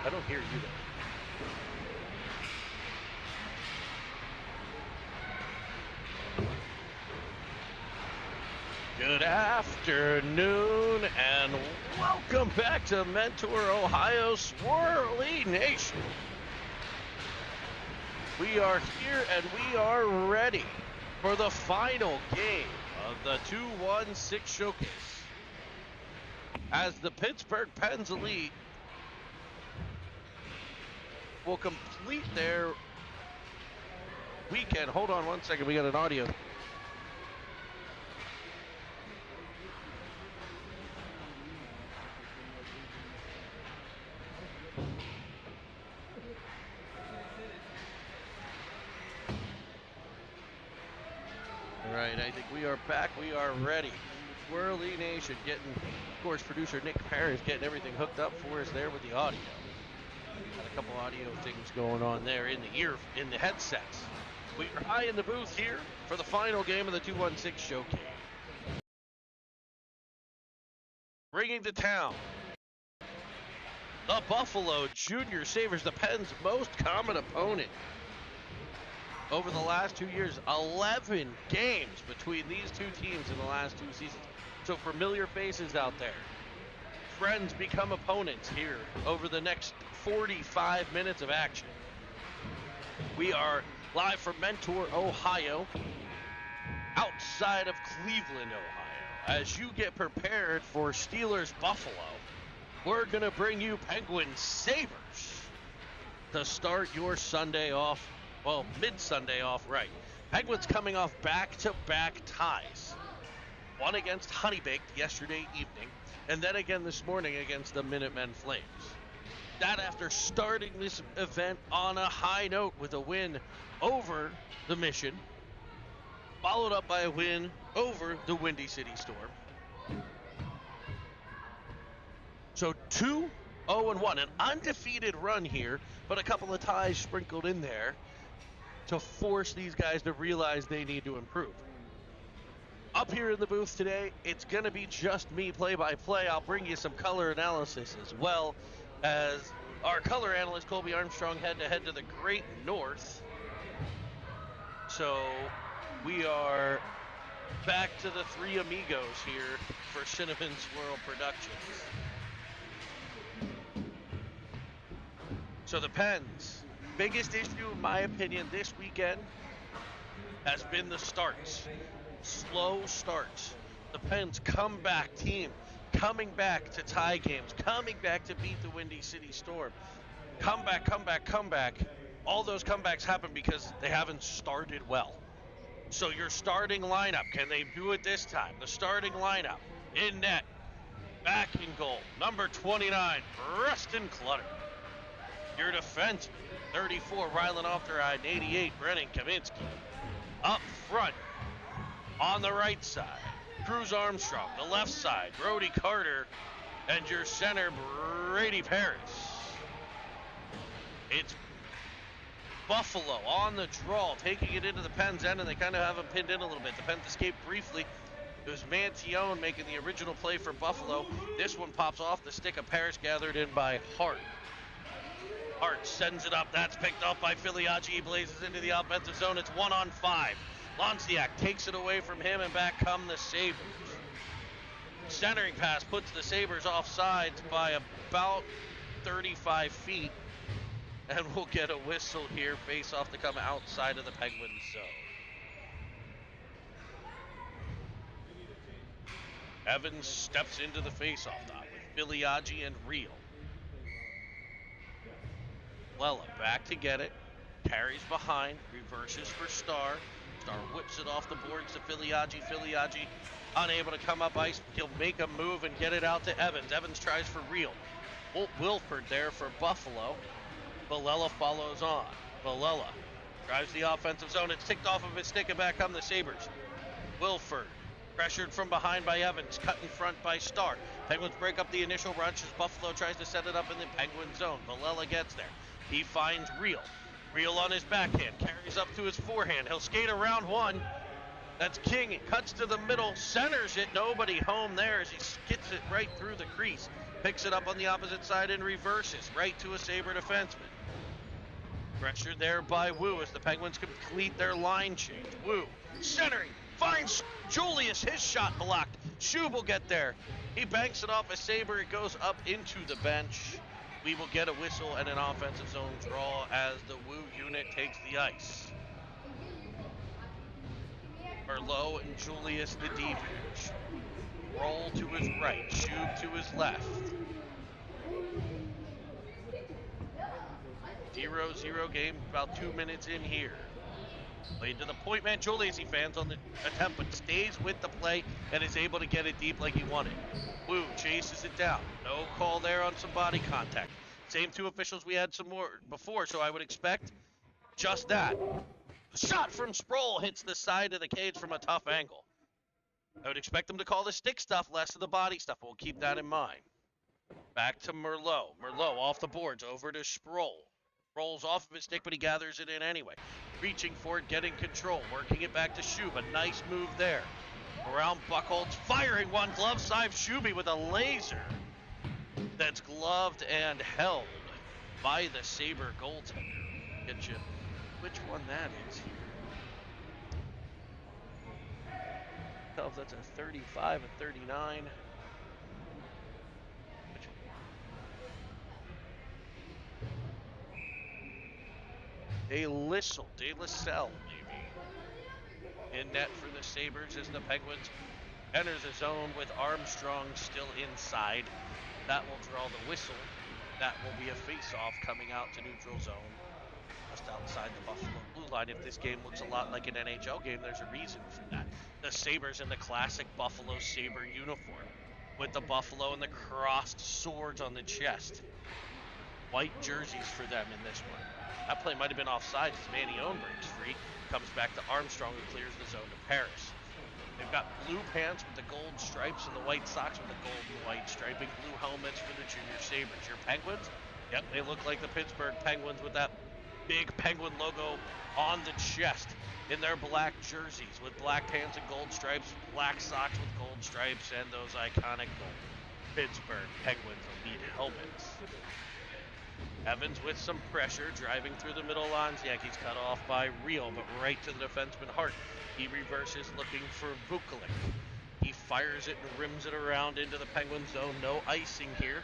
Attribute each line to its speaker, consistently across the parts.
Speaker 1: I don't hear you though. Good afternoon and welcome back to Mentor Ohio Swirly Nation. We are here and we are ready for the final game of the 2-1-6 Showcase. As the Pittsburgh Pens Elite will complete their weekend. Hold on one second, we got an audio. All right, I think we are back. We are ready. Swirly Nation getting, of course, producer Nick Perry getting everything hooked up for us there with the audio. Got a couple audio things going on there in the headsets. We are high in the booth here for the final game of the 2-1-6 Showcase. Bringing to town the Buffalo Junior Sabres, the Pens' most common opponent. Over the last 2 years, 11 games between these two teams in the last 2 seasons. So familiar faces out there. Friends become opponents here over the next 45 minutes of action. We are live from Mentor, Ohio, outside of Cleveland, Ohio. As you get prepared for Steelers Buffalo, we're going to bring you Penguins Sabres to start your Sunday off. Well, mid-Sunday off, right. Penguins coming off back-to-back ties. One against Honeybaked yesterday evening, and then again this morning against the Minutemen Flames. That after starting this event on a high note with a win over the Mission, followed up by a win over the Windy City Storm. So 2-0-1, an undefeated run here, but a couple of ties sprinkled in there to force these guys to realize they need to improve. Up here in the booth today, it's going to be just me play-by-play. I'll bring you some color analysis as well as our color analyst, Colby Armstrong, head-to-head to the Great North. So we are back to the three amigos here for Cinnamon Swirl Productions. So the Pens, biggest issue in my opinion this weekend has been the starts. Slow starts. The Pens comeback team, coming back to tie games, coming back to beat the Windy City Storm. Comeback. All those comebacks happen because they haven't started well. So your starting lineup, can they do it this time? The starting lineup, in net, back in goal, number 29, Preston Clutter. Your defense, 34, Rylan Ofteride, 88, Brennan Kaminsky. Up front, on the right side, Cruz Armstrong. The left side, Brody Carter. And your center, Brady Paris. It's Buffalo on the draw, taking it into the Pens' end, and they kind of have him pinned in a little bit. The Pens escaped briefly. It was Mantione making the original play for Buffalo. This one pops off the stick of Paris, gathered in by Hart. Hart sends it up. That's picked up by Filiaggi. He blazes into the offensive zone. It's 1-on-5. Lanciak takes it away from him, and back come the Sabres. Centering pass puts the Sabres off sides by about 35 feet. And we'll get a whistle here. Face off to come outside of the Penguins zone. Evans steps into the face-off dot with Filiaggi and Reel. Lela back to get it. Carries behind. Reverses for Starr. Starr whips it off the boards to Filiaggi. Filiaggi unable to come up ice. He'll make a move and get it out to Evans. Evans tries for Reel. Wilford there for Buffalo. Villela follows on. Villela drives the offensive zone. It's ticked off of his stick and back come the Sabres. Wilford pressured from behind by Evans. Cut in front by Starr. Penguins break up the initial rush as Buffalo tries to set it up in the Penguin zone. Villela gets there. He finds Reel. Reel on his backhand. Carries up to his forehand. He'll skate around one. That's King. It cuts to the middle. Centers it. Nobody home there as he skids it right through the crease. Picks it up on the opposite side and reverses right to a Sabre defenseman. Pressure there by Wu as the Penguins complete their line change. Wu centering. Finds Julius. His shot blocked. Shub will get there. He banks it off a Sabre. It goes up into the bench. We will get a whistle and an offensive zone draw as the Wu unit takes the ice. Merlot and Julius the deviants. Roll to his right. Shub to his left. 0-0 game, about 2 minutes in here. Played to the point man. Julius, he fans on the attempt, but stays with the play and is able to get it deep like he wanted. Wu chases it down. No call there on some body contact. Same two officials we had some more before, so I would expect just that. Shot from Sproul hits the side of the cage from a tough angle. I would expect them to call the stick stuff, less of the body stuff. We'll keep that in mind. Back to Merlot. Merlot off the boards, over to Sproul. Rolls off of his stick, but he gathers it in anyway. Reaching for it, getting control, working it back to Shub. A nice move there. Around Buchholz, firing one, glove side, Shuby with a laser. That's gloved and held by the Sabre goaltender. Get you which one that is here. Tell if that's a 35, a 39. De Lisselle, maybe. In net for the Sabres as the Penguins enters the zone with Armstrong still inside. That will draw the whistle. That will be a face-off coming out to neutral zone. Just outside the Buffalo blue line. If this game looks a lot like an NHL game, there's a reason for that. The Sabres in the classic Buffalo Sabre uniform with the buffalo and the crossed swords on the chest. white jerseys for them in this one. That play might have been offside as Manny Owen breaks free. Comes back to Armstrong, who clears the zone to Paris. They've got blue pants with the gold stripes and the white socks with the gold and white striping. Blue helmets for the Junior Sabres. Your Penguins? Yep, they look like the Pittsburgh Penguins with that big Penguin logo on the chest in their black jerseys with black pants and gold stripes, black socks with gold stripes, and those iconic gold Pittsburgh Penguins elite helmets. Evans with some pressure, driving through the middle lines. Yankees cut off by Real, but right to the defenseman Hart. He reverses looking for Vukovic. He fires it and rims it around into the Penguin zone. No icing here.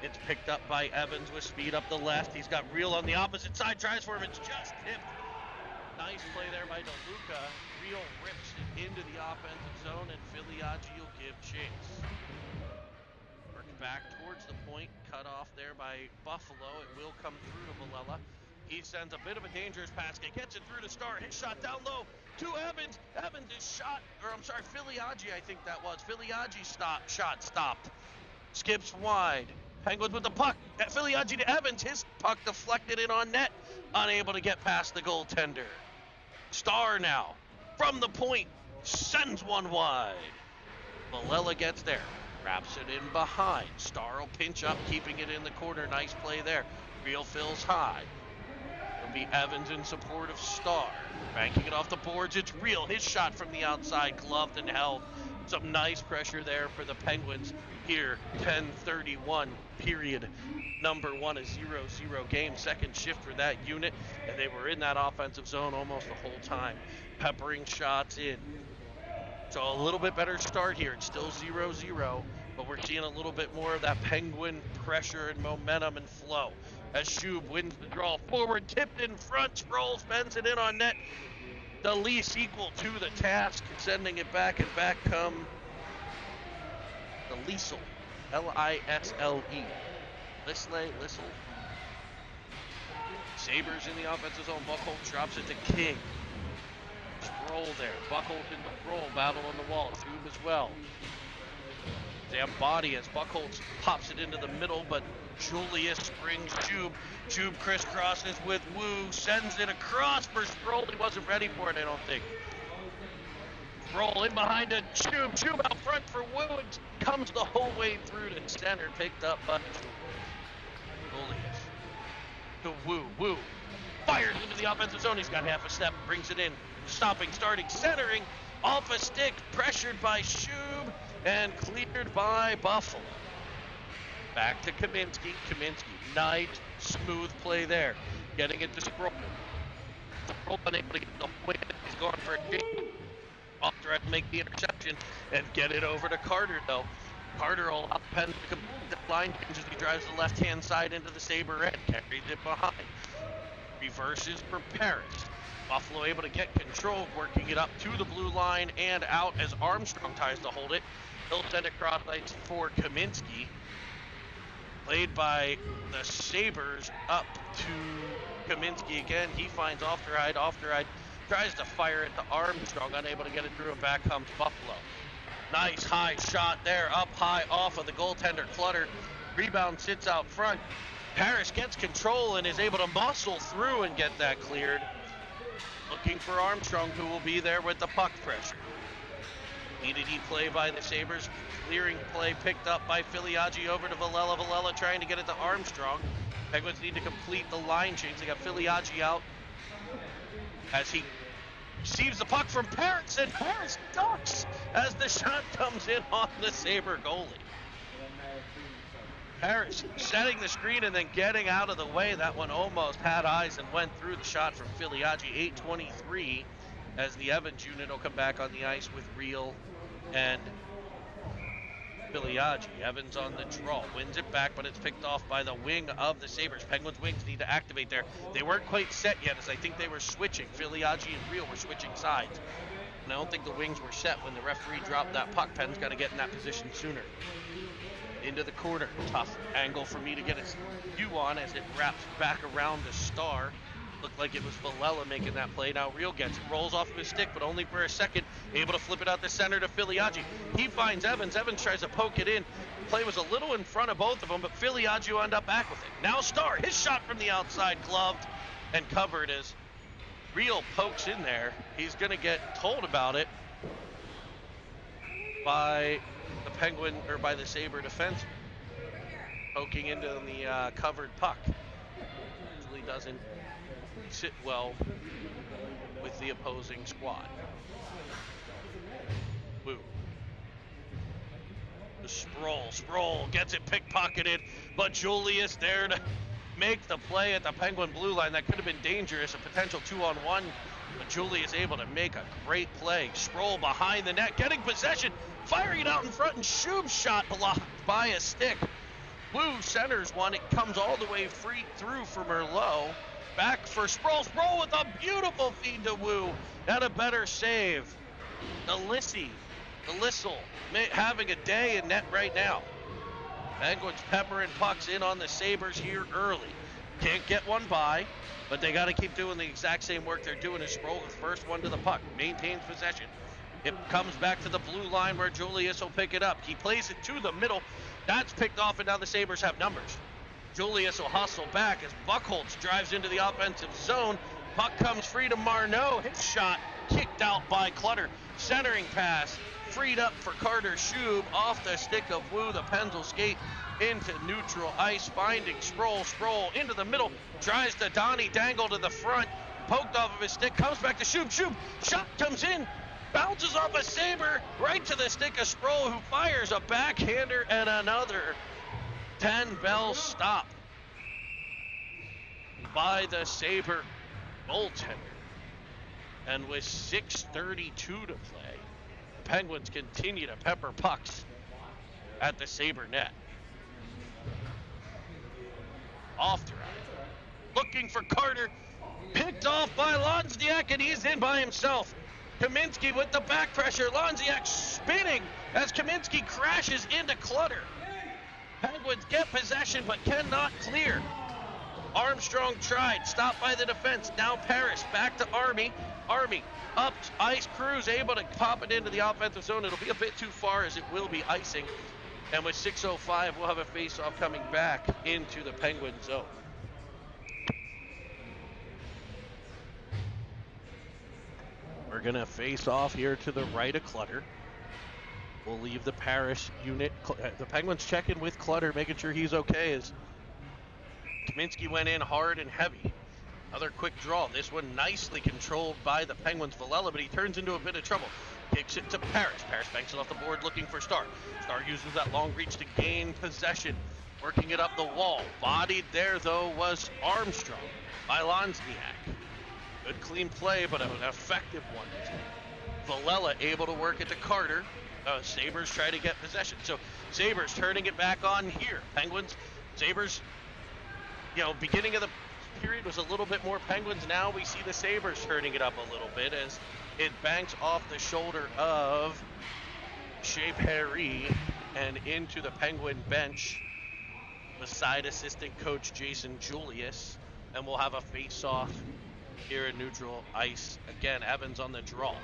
Speaker 1: It's picked up by Evans with speed up the left. He's got Real on the opposite side. Tries for him. It's just tipped. Nice play there by DeLuca. Real rips it into the offensive zone, and Filiaggi will give chase. Worked back towards the point. Cut off there by Buffalo. It will come through to Villela. He sends a bit of a dangerous pass. Gets it through to Star. His shot down low to Evans. Evans is shot, or I'm sorry, Filiaggi, I think that was. Filiaggi shot stopped. Skips wide. Penguins with the puck. Filiaggi to Evans. His puck deflected in on net. Unable to get past the goaltender. Star now from the point. Sends one wide. Villela gets there. Wraps it in behind. Star will pinch up, keeping it in the corner. Nice play there. Real fills high. It'll be Evans in support of Star. Banking it off the boards. It's Real. His shot from the outside, gloved and held. Some nice pressure there for the Penguins here. 10:31 period. Number one, a 0-0 game. Second shift for that unit. And they were in that offensive zone almost the whole time. Peppering shots in. So a little bit better start here. It's still 0-0, but we're seeing a little bit more of that Penguin pressure and momentum and flow. As Shub wins the draw forward, tipped in front, Sproles bends it in on net. The least equal to the task, sending it back, and back come the Liesel, L-I-S-L-E. Lissel. Sabres in the offensive zone. Buckholz drops it to King. Sproul there. Buckholz in the roll. Battle on the wall. Shub as well. Damn body as Buckholz pops it into the middle, but Julius springs Shub. Shub crisscrosses with Wu. Sends it across for Sproul. He wasn't ready for it, I don't think. Roll in behind a Shub. Shub out front for Wu. It comes the whole way through to center. Picked up by Julius. To Wu. Wu fires into the offensive zone. He's got half a step. Brings it in. Stopping, starting, centering. Off a stick. Pressured by Shub. And cleared by Buffalo. Back to Kaminsky. Nice, smooth play there. Getting it to Sproul. Sproul unable to get the win. He's going for a game. Off to make the interception and get it over to Carter, though. Carter will help Penn to complete the line change as he drives the left-hand side into the Sabre end. Carries it behind. Reverses for Paris. Buffalo able to get control, working it up to the blue line and out as Armstrong tries to hold it. He'll send it cross ice for Kaminsky. Played by the Sabres up to Kaminsky again. He finds Ofteride. Ofteride tries to fire it to Armstrong, unable to get it through, and back comes Buffalo. Nice high shot there, up high off of the goaltender Clutter. Rebound sits out front. Paris gets control and is able to muscle through and get that cleared. Looking for Armstrong, who will be there with the puck pressure. Needed play by the Sabres. Clearing play picked up by Filiaggi over to Villela. Villela trying to get it to Armstrong. Penguins need to complete the line change. They got Filiaggi out as he receives the puck from Paris, and Paris ducks as the shot comes in on the Sabre goalie. Paris setting the screen and then getting out of the way. That one almost had eyes and went through the shot from Filiaggi. 8:23 as the Evans unit will come back on the ice with Real and Filiaggi. Evans on the draw. Wins it back, but it's picked off by the wing of the Sabres. Penguins wings need to activate there. They weren't quite set yet as I think they were switching. Filiaggi and Real were switching sides. And I don't think the wings were set when the referee dropped that puck. Penn's got to get in that position sooner. Into the corner. Tough angle for me to get a view on as it wraps back around the Star. Looked like it was Villela making that play. Now Real gets it, rolls off of his stick, but only for a second. Able to flip it out the center to Filiaggi. He finds Evans. Evans tries to poke it in. Play was a little in front of both of them, but Filiaggi will end up back with it. Now Starr, his shot from the outside, gloved and covered as Real pokes in there. He's going to get told about it by the Penguin, or by the Sabre defense, poking into the covered puck. Usually doesn't sit well with the opposing squad. Woo. The Sproul gets it pickpocketed, but Julius there to make the play at the Penguin blue line. That could have been dangerous, a potential 2-on-1, but Julius able to make a great play. Sproul behind the net, getting possession, firing it out in front, and Schub's shot blocked by a stick. Woo centers one, it comes all the way free through for Merlot. Back for Sproul. Sproul with a beautiful feed to Woo. And a better save. The Lissel, having a day in net right now. Penguins peppering pucks in on the Sabres here early. Can't get one by, but they got to keep doing the exact same work they're doing as Sproul with first one to the puck. Maintains possession. It comes back to the blue line where Julius will pick it up. He plays it to the middle. That's picked off, and now the Sabres have numbers. Julius will hustle back as Buchholz drives into the offensive zone. Puck comes free to Marneau. His shot kicked out by Clutter. Centering pass freed up for Carter Schub off the stick of Woo. The Pens will skate into neutral ice, finding Sproul. Sproul into the middle, tries to Donnie Dangle to the front, poked off of his stick, comes back to Schub. Schub, shot comes in, bounces off a Sabre right to the stick of Sproul, who fires a backhander and another 10-bell stop by the Sabre goaltender. And with 6:32 to play, the Penguins continue to pepper pucks at the Sabre net. Off to right. Looking for Carter. Picked off by Lonziak, and he's in by himself. Kaminsky with the back pressure. Lonziak spinning as Kaminsky crashes into Clutter. Penguins get possession but cannot clear. Armstrong tried, stopped by the defense. Now Parrish back to Army. Army up ice, Cruz able to pop it into the offensive zone. It'll be a bit too far as it will be icing. And with 6:05, we'll have a face-off coming back into the Penguin zone. We're going to face off here to the right of Clutter. We'll leave the Parrish unit. The Penguins check in with Clutter, making sure he's okay as Kaminsky went in hard and heavy. Another quick draw. This one nicely controlled by the Penguins' Villela, but he turns into a bit of trouble. Kicks it to Parrish. Parrish banks it off the board looking for Starr. Starr uses that long reach to gain possession, working it up the wall. Bodied there, though, was Armstrong by Lonziak. Good clean play, but an effective one. Villela able to work it to Carter. Sabres try to get possession. So Sabres turning it back on here. Penguins, Sabres, beginning of the period was a little bit more Penguins. Now we see the Sabres turning it up a little bit as it banks off the shoulder of Shea Perry and into the Penguin bench beside assistant coach Jason Julius. And we'll have a face-off here at neutral ice. Again, Evans on the draw.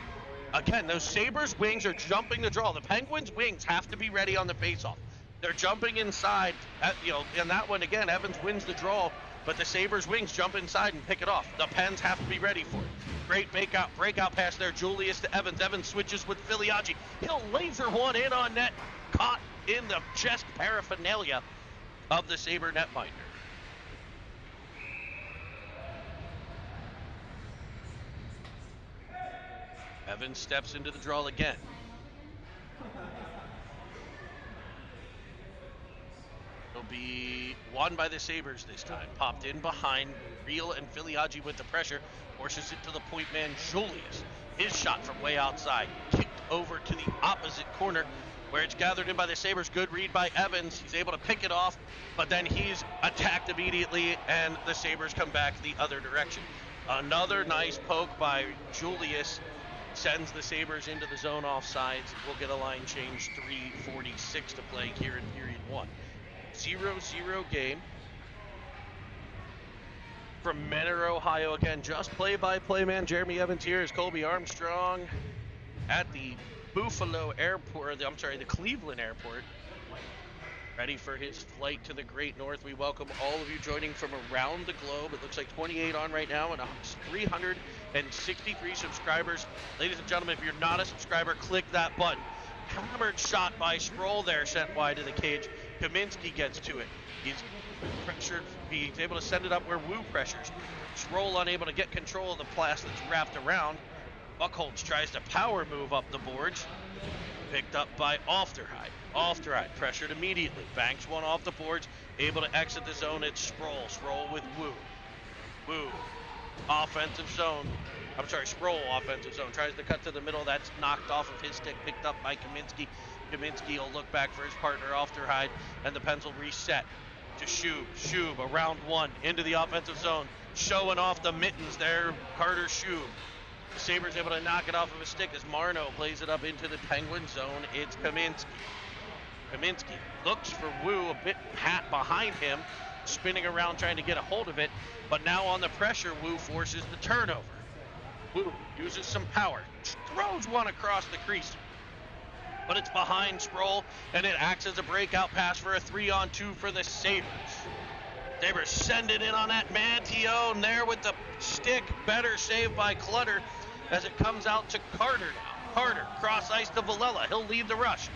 Speaker 1: Again, those Sabres wings are jumping the draw. The Penguins wings have to be ready on the face-off. They're jumping inside. In that one, again, Evans wins the draw, but the Sabres wings jump inside and pick it off. The Pens have to be ready for it. Great breakout pass there. Julius to Evans. Evans switches with Filiaggi. He'll laser one in on net. Caught in the chest paraphernalia of the Sabre netminder. Evans steps into the draw again. It'll be won by the Sabres this time. Popped in behind Real and Filiaggi with the pressure. Forces it to the point man, Julius. His shot from way outside. Kicked over to the opposite corner where it's gathered in by the Sabres. Good read by Evans. He's able to pick it off, but then he's attacked immediately, and the Sabres come back the other direction. Another nice poke by Julius sends the Sabres into the zone offsides. We'll get a line change, 3:46 to play here in period one. 0-0 game. From Mentor, Ohio, again, just play-by-play man Jeremy Evans here is Colby Armstrong at the Buffalo Airport, the Cleveland Airport, ready for his flight to the Great North. We welcome all of you joining from around the globe. It looks like 28 on right now and 363 subscribers. Ladies and gentlemen, if you're not a subscriber, click that button. Hammered shot by Sproul there, sent wide to the cage. Kaminsky gets to it. He's pressured. He's able to send it up where Wu pressures. Sproul unable to get control of the blast that's wrapped around. Buchholz tries to power move up the boards. Picked up by Ofterheide. Ofterheide pressured immediately. Banks one off the boards. Able to exit the zone. It's Sproul. Sproul with Wu. Wu. Offensive zone. Sproul offensive zone. Tries to cut to the middle. That's knocked off of his stick. Picked up by Kaminsky. Kaminsky will look back for his partner, Ofterheide. And the Pens will reset to Shub. Shub around one into the offensive zone. Showing off the mittens there. Carter Shub. The Sabres able to knock it off of his stick as Marno plays it up into the Penguin zone. It's Kaminsky. Kaminsky looks for Wu a bit behind him, spinning around trying to get a hold of it. But now on the pressure, Wu forces the turnover. Wu uses some power, throws one across the crease. But it's behind Sproul, and it acts as a breakout pass for a 3-on-2 for the Sabres. Sabres send it in on that Mantillon there with the stick. Better save by Clutter as it comes out to Carter now. Carter, cross ice to Villela. He'll lead the rush.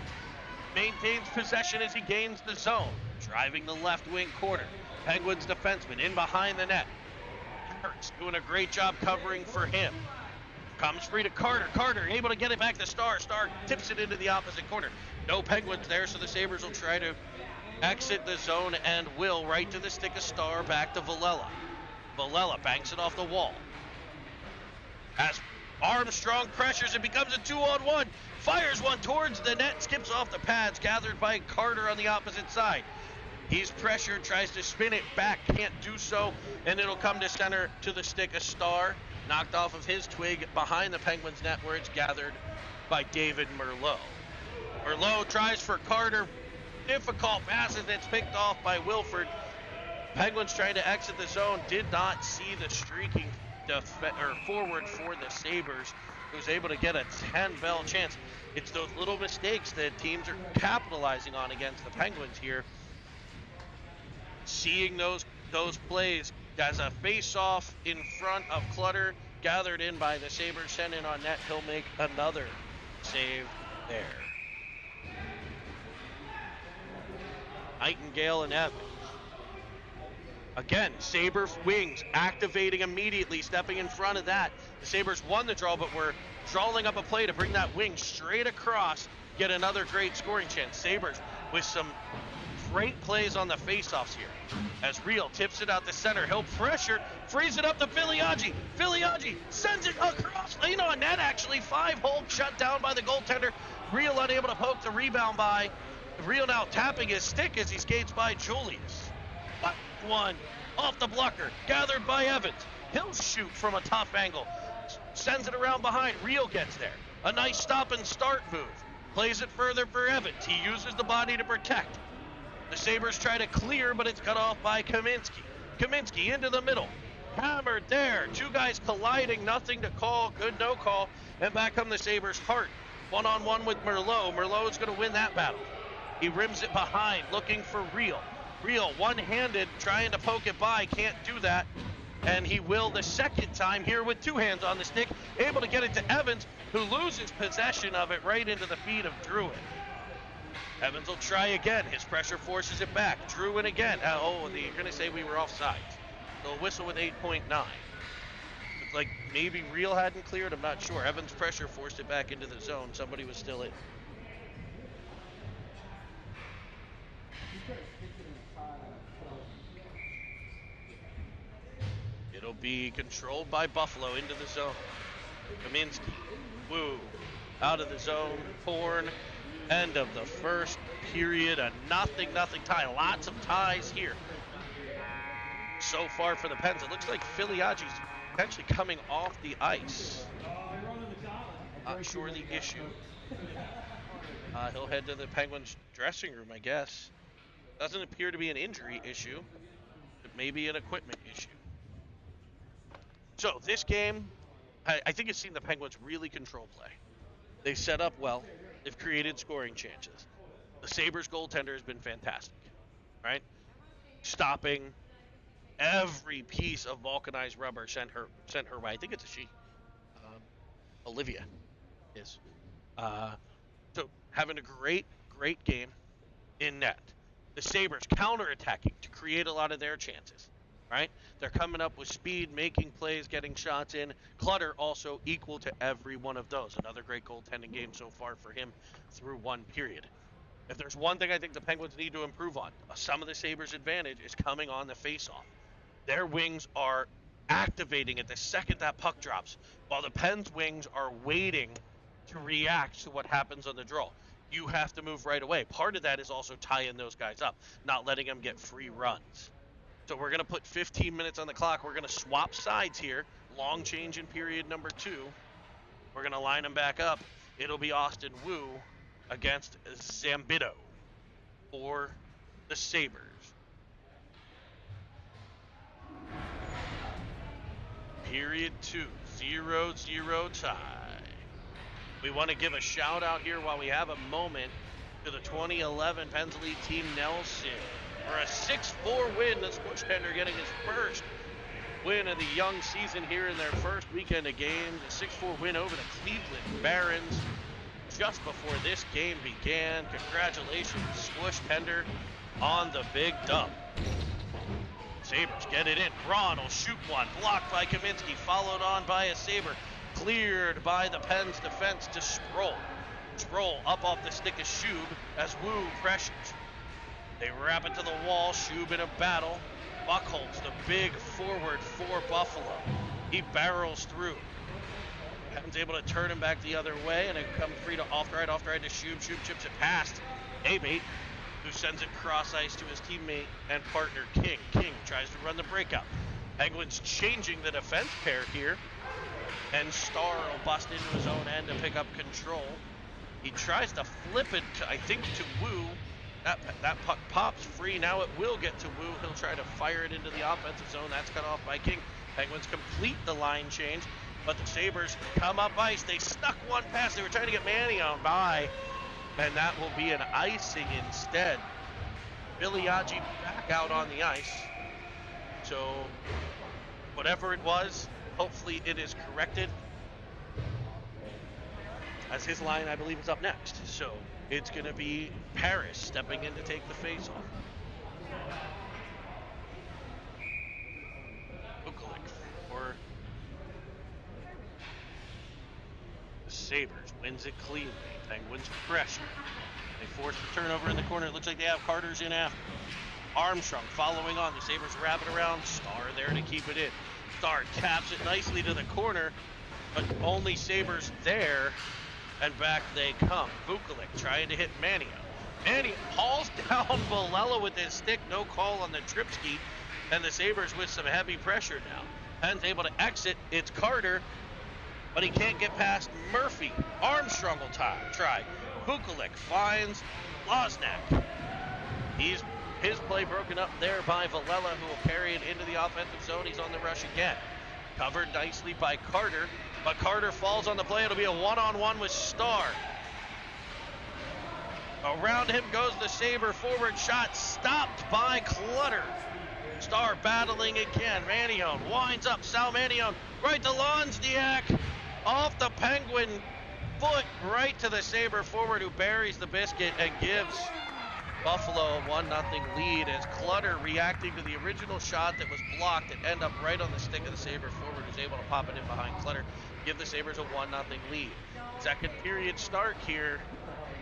Speaker 1: Maintains possession as he gains the zone. Driving the left wing corner. Penguins defenseman in behind the net. Harris doing a great job covering for him. Comes free to Carter. Carter able to get it back to Starr. Starr tips it into the opposite corner. No Penguins there, so the Sabres will try to exit the zone and will right to the stick of Starr, back to Villela. Villela banks it off the wall. As Armstrong pressures, it becomes a 2-on-1. Fires one towards the net, skips off the pads, gathered by Carter on the opposite side. He's pressured, tries to spin it back, can't do so, and it'll come to center to the stick of Starr. Knocked off of his twig behind the Penguins net where it's gathered by David Merlot. Merlot tries for Carter. Difficult passes, it's picked off by Wilford. Penguins trying to exit the zone, did not see the streaking forward for the Sabres, who's able to get a 10-bell chance. It's those little mistakes that teams are capitalizing on against the Penguins here. Seeing those plays as a face-off in front of Clutter, gathered in by the Sabres, sent in on net. He'll make another save there. Nightingale and Evans. Again, Sabre wings activating immediately, stepping in front of that. The Sabres won the draw, but we're drawing up a play to bring that wing straight across, get another great scoring chance. Sabres with some great plays on the faceoffs here. As Real tips it out the center, he'll pressure, frees it up to Filiaggi. Filiaggi sends it across, on net actually. 5-hole shut down by the goaltender. Real unable to poke the rebound by. Real now tapping his stick as he skates by Julius. One off the blocker, gathered by Evans. He'll shoot from a tough angle. Sends it around behind. Real gets there. A nice stop and start move. Plays it further for Evans. He uses the body to protect. The Sabres try to clear, but it's cut off by Kaminsky. Kaminsky into the middle. Hammered there. Two guys colliding, nothing to call. Good no call. And back come the Sabres. Hart. One-on-one with Merlot. Merlot's going to win that battle. He rims it behind, looking for Real. Real, one-handed, trying to poke it by, can't do that. And he will the second time here with two hands on the stick, able to get it to Evans, who loses possession of it right into the feet of Druin. Evans will try again. His pressure forces it back. Druin again. You're going to say we were offside. So a whistle with 8.9. It's like maybe Real hadn't cleared, I'm not sure. Evans' pressure forced it back into the zone. Somebody was still in. It'll be controlled by Buffalo into the zone. Kaminsky, Wu, out of the zone. Horn, end of the first period. A 0-0 tie. Lots of ties here. So far for the Pens, it looks like Filiaggi's actually coming off the ice. Not sure the issue. He'll head to the Penguins dressing room, I guess. Doesn't appear to be an injury issue, but maybe an equipment issue. So this game, I think you've seen the Penguins really control play. They set up well. They've created scoring chances. The Sabres goaltender has been fantastic, right? Stopping every piece of vulcanized rubber sent her way. I think it's a she. Um, Olivia is. Uh, so having a great game in net. The Sabres counterattacking to create a lot of their chances, right? They're coming up with speed, making plays, getting shots in. Clutter also equal to every one of those. Another great goaltending game so far for him through one period. If there's one thing I think the Penguins need to improve on, some of the Sabres' advantage is coming on the faceoff. Their wings are activating at the second that puck drops, while the Pens' wings are waiting to react to what happens on the draw. You have to move right away. Part of that is also tying those guys up, not letting them get free runs. So we're going to put 15 minutes on the clock. We're going to swap sides here. Long change in period number 2. We're going to line them back up. It'll be Austin Wu against Zambito for the Sabres. Period 2, 0-0 tie. We want to give a shout out here while we have a moment to the 2011 Pens League team Nelson for a 6-4 win. The Squish Tender getting his first win of the young season here in their first weekend of games. A 6-4 win over the Cleveland Barons just before this game began. Congratulations, Squish Tender, on the big dub. Sabres get it in. Braun will shoot one. Blocked by Kaminsky. Followed on by a Sabre. Cleared by the Pens defense to Sproul. Sproul up off the stick of Schub as Wu pressures. They wrap it to the wall. Schub in a battle. Buchholz, the big forward for Buffalo. He barrels through. Pens able to turn him back the other way, and it comes free to off-right to Schub. Schub chips it past Abate, who sends it cross ice to his teammate and partner King. King tries to run the breakout. Penguins changing the defense pair here, and Starr will bust into his own end to pick up control. He tries to flip it, to Wu. That puck pops free. Now it will get to Wu. He'll try to fire it into the offensive zone. That's cut off by King. Penguins complete the line change, but the Sabres come up ice. They snuck one pass. They were trying to get Manny on by, and that will be an icing instead. Biliagi back out on the ice. So whatever it was, hopefully it is corrected, as his line, I believe, is up next. So it's going to be Paris stepping in to take the face-off. Buchholz for the Sabres. Wins it cleanly. Penguins pressure. They force the turnover in the corner. It looks like they have Carter's in after. Armstrong following on. The Sabres wrap it around. Starr there to keep it in. Starr taps it nicely to the corner, but only Sabres there, and back they come. Buchholz trying to hit Manio. Manio hauls down Villela with his stick. No call on the trip ski, and the Sabres with some heavy pressure now. Penn's able to exit. It's Carter, but he can't get past Murphy. Armstrong will try. Buchholz finds Loznak. His play broken up there by Villela, who will carry it into the offensive zone. He's on the rush again. Covered nicely by Carter, but Carter falls on the play. It'll be a one-on-one with Starr. Around him goes the Sabre forward shot, stopped by Clutter. Starr battling again. Manion winds up. Sal Manion right to Lonsdiak. Off the Penguin foot right to the Sabre forward, who buries the biscuit and gives Buffalo a 1-0 lead, as Clutter, reacting to the original shot that was blocked, it ended up right on the stick of the Sabre forward, who's able to pop it in behind Clutter, give the Sabres a 1-0 lead. Second period start here.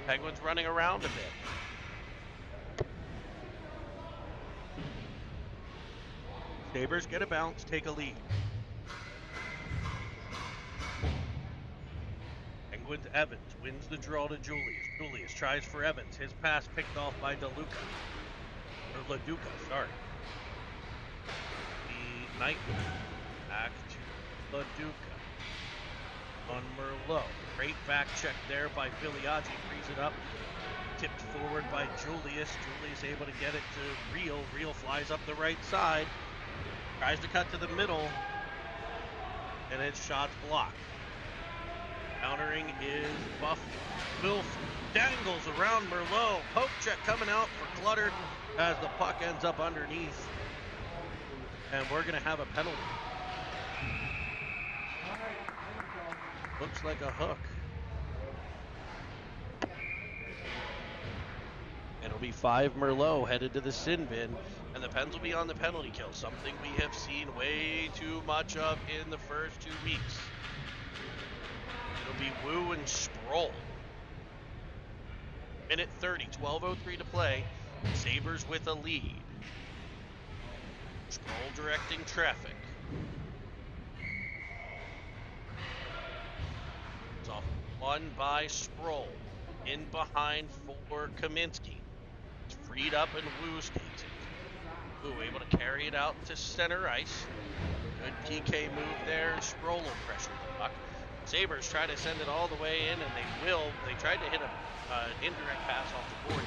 Speaker 1: Penguins running around a bit. Sabres get a bounce, take a lead. Penguins Evans wins the draw to Julius. Julius tries for Evans. His pass picked off by LaDuca. The Knight back to LaDuca on Merlot. Great back check there by Biliagi. Frees it up. Tipped forward by Julius. Julius able to get it to Real. Real flies up the right side. Tries to cut to the middle. and its shots blocked. Countering is Buff. Wilf dangles around Merlot. Poke check coming out for Clutter as the puck ends up underneath. And we're going to have a penalty. Looks like a hook. It'll be 5 Merlot headed to the sin bin, and the Pens will be on the penalty kill, something we have seen way too much of in the first 2 weeks. It'll be Wu and Sproul. Minute 30, 12:03 to play. Sabres with a lead. Sproul directing traffic. It's off one by Sproul. In behind for Kaminsky. It's freed up and Wu skates it. Wu able to carry it out to center ice. Good PK move there. Sproul will pressure the puck. Sabres try to send it all the way in, and they will. They tried to hit an indirect pass off the board.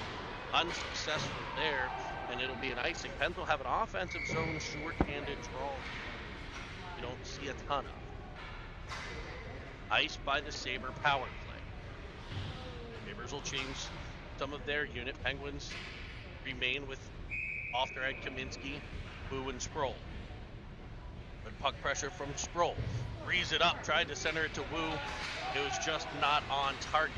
Speaker 1: Unsuccessful there, and it'll be an icing. Pens will have an offensive zone short-handed draw. You don't see a ton of. Ice by the Sabre power play. Sabres will change some of their unit. Penguins remain with off-the-right Kaminsky, Wu, and Sproul. Good puck pressure from Sproul. Frees it up, tried to center it to Wu. It was just not on target.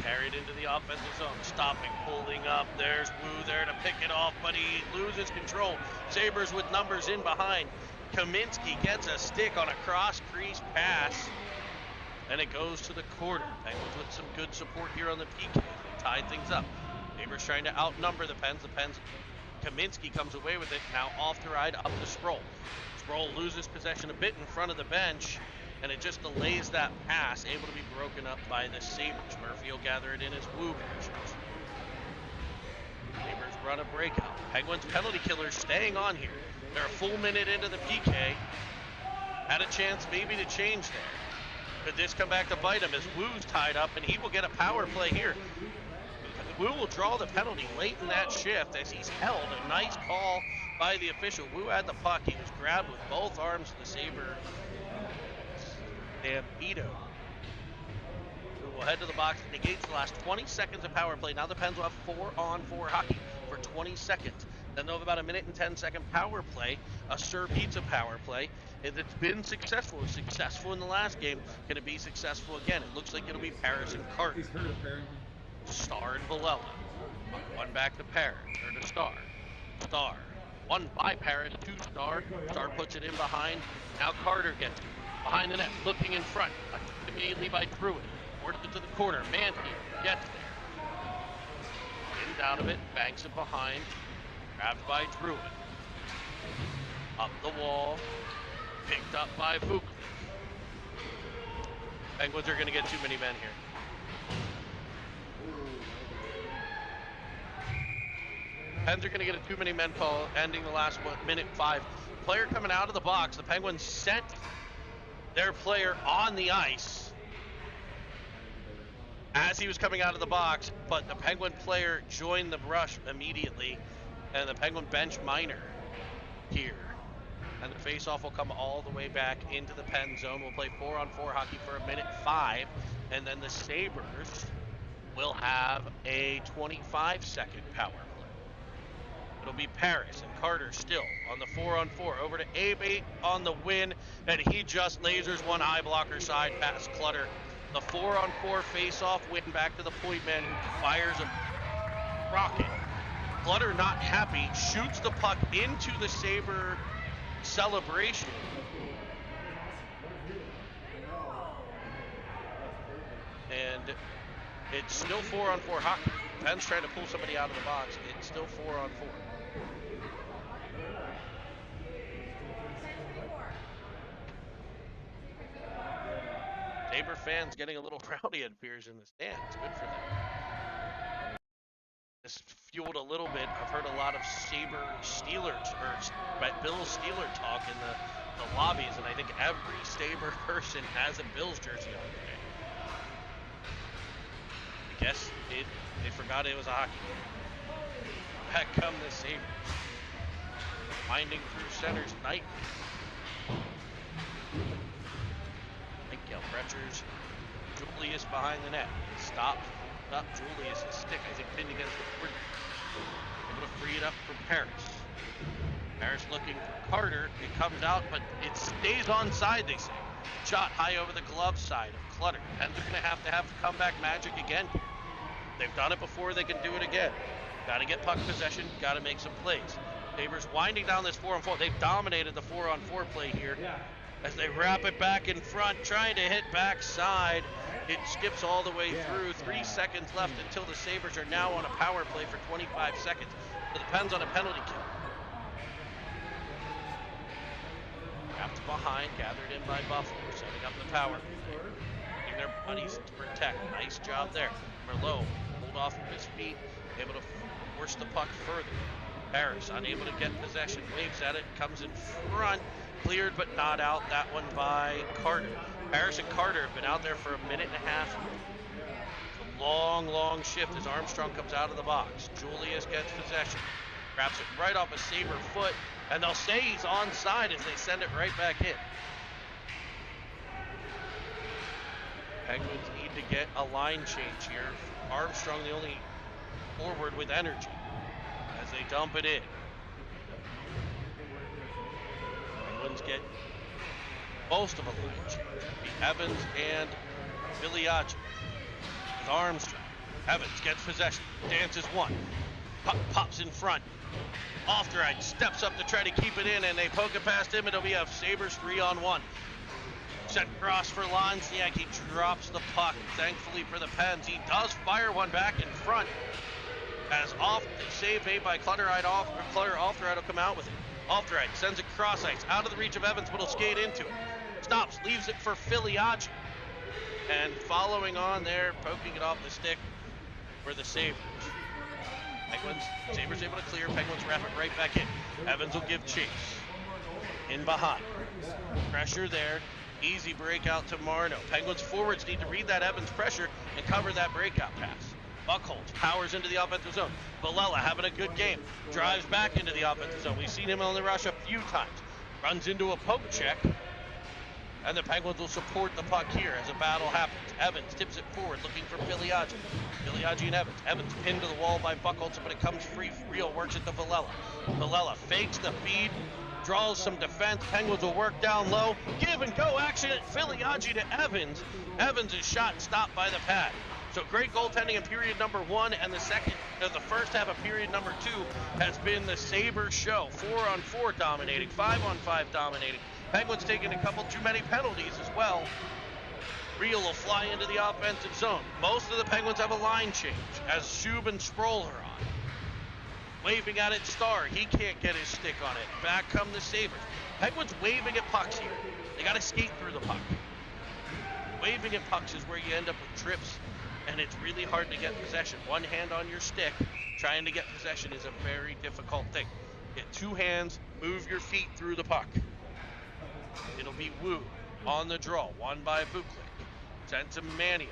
Speaker 1: Carried into the offensive zone, stopping, pulling up. There's Wu there to pick it off, but he loses control. Sabres with numbers in behind. Kaminsky gets a stick on a cross-crease pass, and it goes to the corner. Penguins with some good support here on the PK. They tied things up. Sabres trying to outnumber the Pens. Kaminsky comes away with it. Now off the ride up to Sproul. Sproul loses possession a bit in front of the bench, and it just delays that pass, able to be broken up by the Sabres. Murphy will gather it in as Wu measures. Sabres run a breakout. Penguins penalty killers staying on here. They're a full minute into the PK. Had a chance maybe to change there. Could this come back to bite him as Wu's tied up, and he will get a power play here. Wu will draw the penalty late in that shift as he's held. A nice call by the official. Wu had the puck. He was grabbed with both arms of the Sabre Stampede. Wu will head to the box, negates the last 20 seconds of power play. Now the Pens will have 4-on-4 hockey for 20 seconds. Then they'll have about a minute and 10-second power play, a Sir Pizza power play. It's been successful. It was successful in the last game. Can it be successful again? It looks like it'll be Paris and Carter.
Speaker 2: He's hurt apparently.
Speaker 1: Star and Villela. One back to Paris, or to Star. Star. One by Paris, 2 Star. Star puts it in behind. Now Carter gets it. Behind the net, looking in front. Immediately by Druid. Forced it to the corner. Manty gets there. In down of it, banks it behind. Grabbed by Druid. Up the wall. Picked up by Vukli. Penguins are going to get too many men here. Pens are going to get a too many men call, ending the last minute 5. Player coming out of the box. The Penguins sent their player on the ice as he was coming out of the box, but the Penguin player joined the rush immediately, and the Penguin bench minor here. And the face-off will come all the way back into the Pen zone. We'll play 4-on-4 hockey for a minute 5, and then the Sabres will have a 25-second power. It'll be Paris and Carter still on the 4-on-4. Over to Abe on the win, and he just lasers one eye blocker side past Clutter. The 4-on-4 face-off win back to the point man who fires a rocket. Clutter not happy, shoots the puck into the Sabre celebration. And it's still 4-on-4 hockey. Pens trying to pull somebody out of the box. It's still 4-on-4. Sabre fans getting a little rowdy, it appears, in the stands. Good for them. This fueled a little bit. I've heard a lot of Sabre Steelers, or Bill Steeler talk in the lobbies, and I think every Sabre person has a Bills jersey on today. I guess they forgot it was a hockey game. Back come the Sabres. Winding through centers, Knight. Stretchers Julius behind the net. Stops up Julius' stick, I think, pinned against the board. Able to free it up for Paris. Paris looking for Carter. It comes out, but it stays onside, they say. Shot high over the glove side of Clutter. And they're going to have comeback magic again. They've done it before, they can do it again. Got to get puck possession, got to make some plays. Sabres winding down this 4-on-4. They've dominated the 4-on-4 play here. As they wrap it back in front, trying to hit backside. It skips all the way through. 3 seconds left until the Sabres are now on a power play for 25 seconds. It depends on a penalty kill. Wrapped behind, gathered in by Buffalo, setting up the power play. Getting their buddies to protect. Nice job there. Merlot pulled off of his feet, able to force the puck further. Paris unable to get possession, waves at it, comes in front, cleared but not out. That one by Carter. Paris and Carter have been out there for a minute and a half. It's a long shift as Armstrong comes out of the box. Julius gets possession, grabs it right off a Sabre foot, and they'll say he's onside as they send it right back in. Penguins need to get a line change here. Armstrong the only forward with energy as they dump it in. Penguins get most of a line change. Be Evans and Viliaggi with Armstrong. Evans gets possession, dances one, puck pops in front. Off-the-right steps up to try to keep it in, and they poke it past him. It'll be a Sabres 3-on-1. Set cross for Lonsiak. He drops the puck. Thankfully for the Pens, he does fire one back in front. As off save made by Clutter off-the-right will come out with it. Off-the-right sends it cross ice out of the reach of Evans, but will skate into it. Stops, leaves it for Viliaggi. And following on there, poking it off the stick for the Sabres. Penguins, Sabres able to clear. Penguins wrap it right back in. Evans will give chase. In behind. Pressure there. Easy breakout to Marno. Penguins forwards need to read that Evans pressure and cover that breakout pass. Buckholz powers into the offensive zone. Villela having a good game. Drives back into the offensive zone. We've seen him on the rush a few times. Runs into a poke check. And the Penguins will support the puck here as a battle happens. Evans tips it forward, looking for Viliaggi. Viliaggi and Evans. Evans pinned to the wall by Buckholz, but it comes free. Real works it to Villela. Villela fakes the feed, draws some defense. Penguins will work down low. Give and go action at Viliaggi to Evans. Evans' shot stopped by the pad. So great goaltending in period number 1, and the first half of period number 2 has been the Sabres show. 4-on-4 dominating, 5-on-5 dominating. Penguins taking a couple too many penalties as well. Real will fly into the offensive zone. Most of the Penguins have a line change as Schub and Sproul are on. Waving at it, Starr. He can't get his stick on it. Back come the Sabres. Penguins waving at pucks here. They got to skate through the puck. Waving at pucks is where you end up with trips, and it's really hard to get possession. One hand on your stick, trying to get possession is a very difficult thing. Get two hands, move your feet through the puck. It'll be Wu on the draw, won by Buklik. Sent to Manio.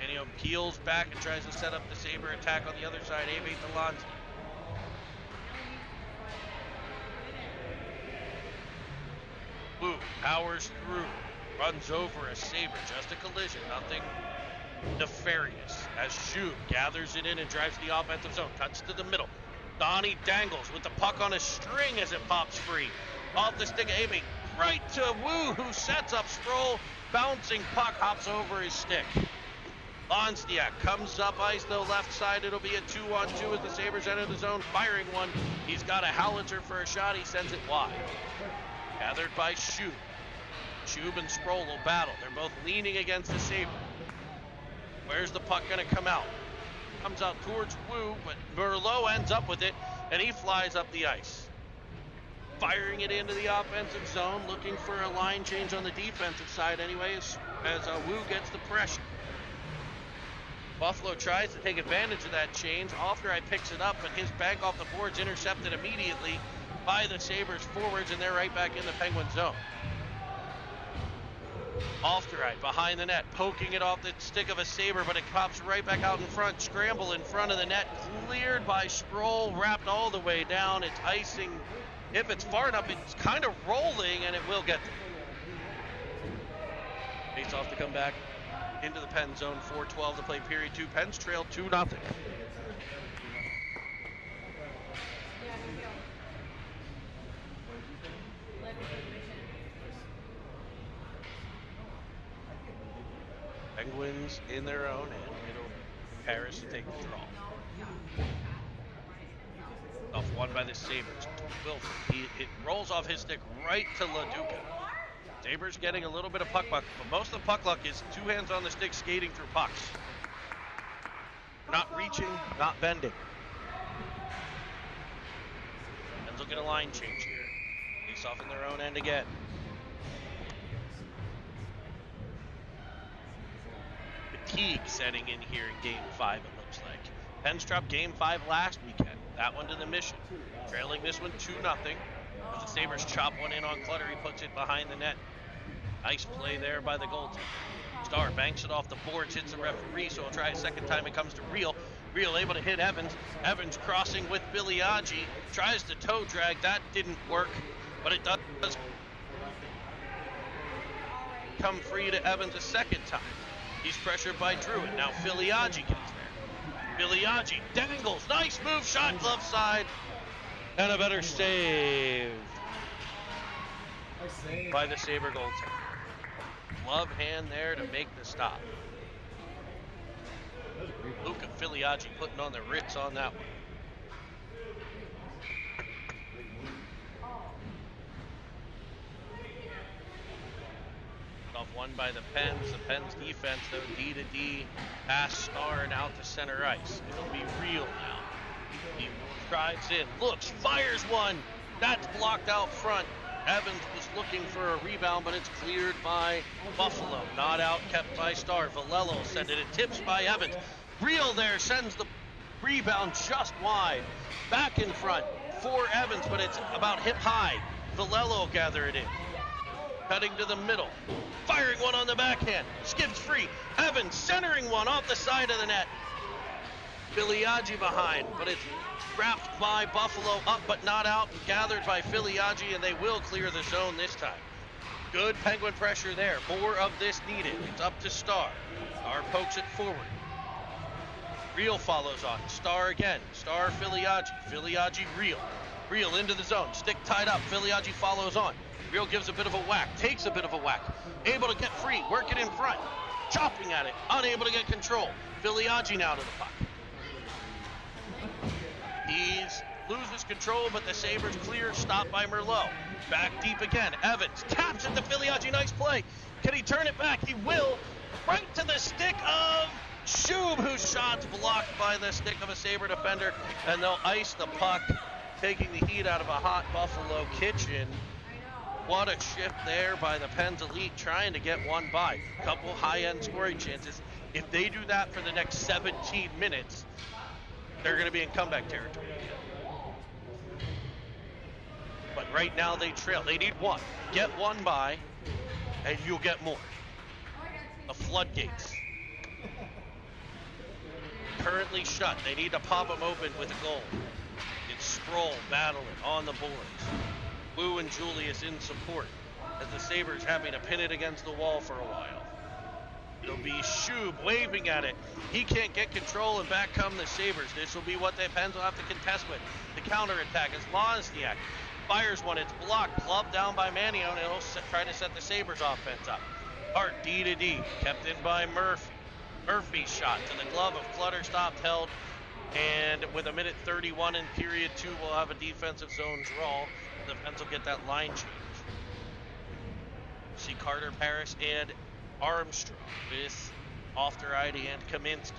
Speaker 1: Manio peels back and tries to set up the Sabre attack on the other side. Ave Delanti. Wu powers through, runs over a Sabre, just a collision, nothing nefarious. As Xu gathers it in and drives the offensive zone, cuts to the middle. Donnie dangles with the puck on a string as it pops free. Off the stick of Ave, right to Wu, who sets up Sproul. Bouncing puck hops over his stick. Lonstiak comes up ice, though, left side. It'll be a 2-on-2 as the Sabres enter the zone, firing one. He's got a howitzer for a shot. He sends it wide. Gathered by Schub. Schub and Sproul will battle. They're both leaning against the Sabre. Where's the puck going to come out? Comes out towards Wu, but Merlot ends up with it, and he flies up the ice. Firing it into the offensive zone, looking for a line change on the defensive side anyways, as Wu gets the pressure. Buffalo tries to take advantage of that change. Off-the-right picks it up, but his bank off the boards intercepted immediately by the Sabres forwards, and they're right back in the Penguin zone. Off-the-right, behind the net, poking it off the stick of a Sabre, but it pops right back out in front. Scramble in front of the net, cleared by Sproul, wrapped all the way down. It's icing. If it's far enough, it's kind of rolling, and it will get there. Face off to come back into the Pen zone. 4:12 to play period 2. Pens trailed 2-0. Penguins in their own end. It'll Paris to take the draw. Off one by the Sabres. Wilford. It rolls off his stick right to LaDuca. Sabres getting a little bit of puck luck, but most of the puck luck is two hands on the stick skating through pucks. Not reaching, not bending. And look at a line change here. Face off in their own end again. Fatigue setting in here in Game 5, it looks like. Pens dropped Game 5 last weekend. That one to the Mission. Trailing this one 2-0. As the Sabres chop one in on Clutter, he puts it behind the net. Nice play there by the goaltender. Starr banks it off the boards, hits the referee, so he'll try a second time. It comes to Real. Real able to hit Evans. Evans crossing with Bigliaggi. Tries to toe drag. That didn't work, but it does come free to Evans a second time. He's pressured by Druid. Now Bigliaggi gets there. Bigliaggi dangles. Nice move. Shot glove side. And a better save by the Sabre goaltender. Glove hand there to make the stop. Luca Bigliaggi putting on the Ritz on that one. Off one by the Pens. The Pens defense, though, D-to-D, pass Starr and out to center ice. It'll be Real now. He drives in, looks, fires one. That's blocked out front. Evans was looking for a rebound, but it's cleared by Buffalo. Not out, kept by Starr. Valello sent it. It tips by Evans. Real there sends the rebound just wide. Back in front for Evans, but it's about hip high. Valello gather it in. Cutting to the middle. Firing one on the backhand. Skips free. Evans centering one off the side of the net. Bigliaggi behind, but it's wrapped by Buffalo, up but not out, gathered by Bigliaggi, and they will clear the zone this time. Good Penguin pressure there. More of this needed. It's up to Starr. Starr pokes it forward. Real follows on. Starr again. Starr, Bigliaggi. Bigliaggi, Real. Real into the zone. Stick tied up. Bigliaggi follows on. Real gives a bit of a whack. Takes a bit of a whack. Able to get free. Work it in front. Chopping at it. Unable to get control. Bigliaggi now to the puck. He loses control, but the Sabres clear. Stopped by Merlot. Back deep again. Evans taps it to Bigliaggi. Nice play. Can he turn it back? He will. Right to the stick of Shub, whose shot's blocked by the stick of a Sabre defender, and they'll ice the puck, taking the heat out of a hot Buffalo kitchen. What a shift there by the Pens elite, trying to get one by. Couple high-end scoring chances. If they do that for the next 17 minutes, they're going to be in comeback territory. But right now they trail. They need one. Get one by, and you'll get more. The floodgates. Currently shut. They need to pop them open with a goal. It's Sproul battling on the boards. Wu and Julius in support as the Sabres having to pin it against the wall for a while. It'll be Shub waving at it. He can't get control, and back come the Sabres. This will be what the Pens will have to contest with. The counterattack is Lozniak. Fires one. It's blocked. Glove down by Manio, and it'll try to set the Sabres offense up. Hart D-to-D. Kept in by Murphy. Murphy's shot to the glove of Clutter, stopped, held, and with 1:31 in period 2, we'll have a defensive zone draw. The Pens will get that line change. See Carter, Paris, and Armstrong with Ofteride and Kaminsky.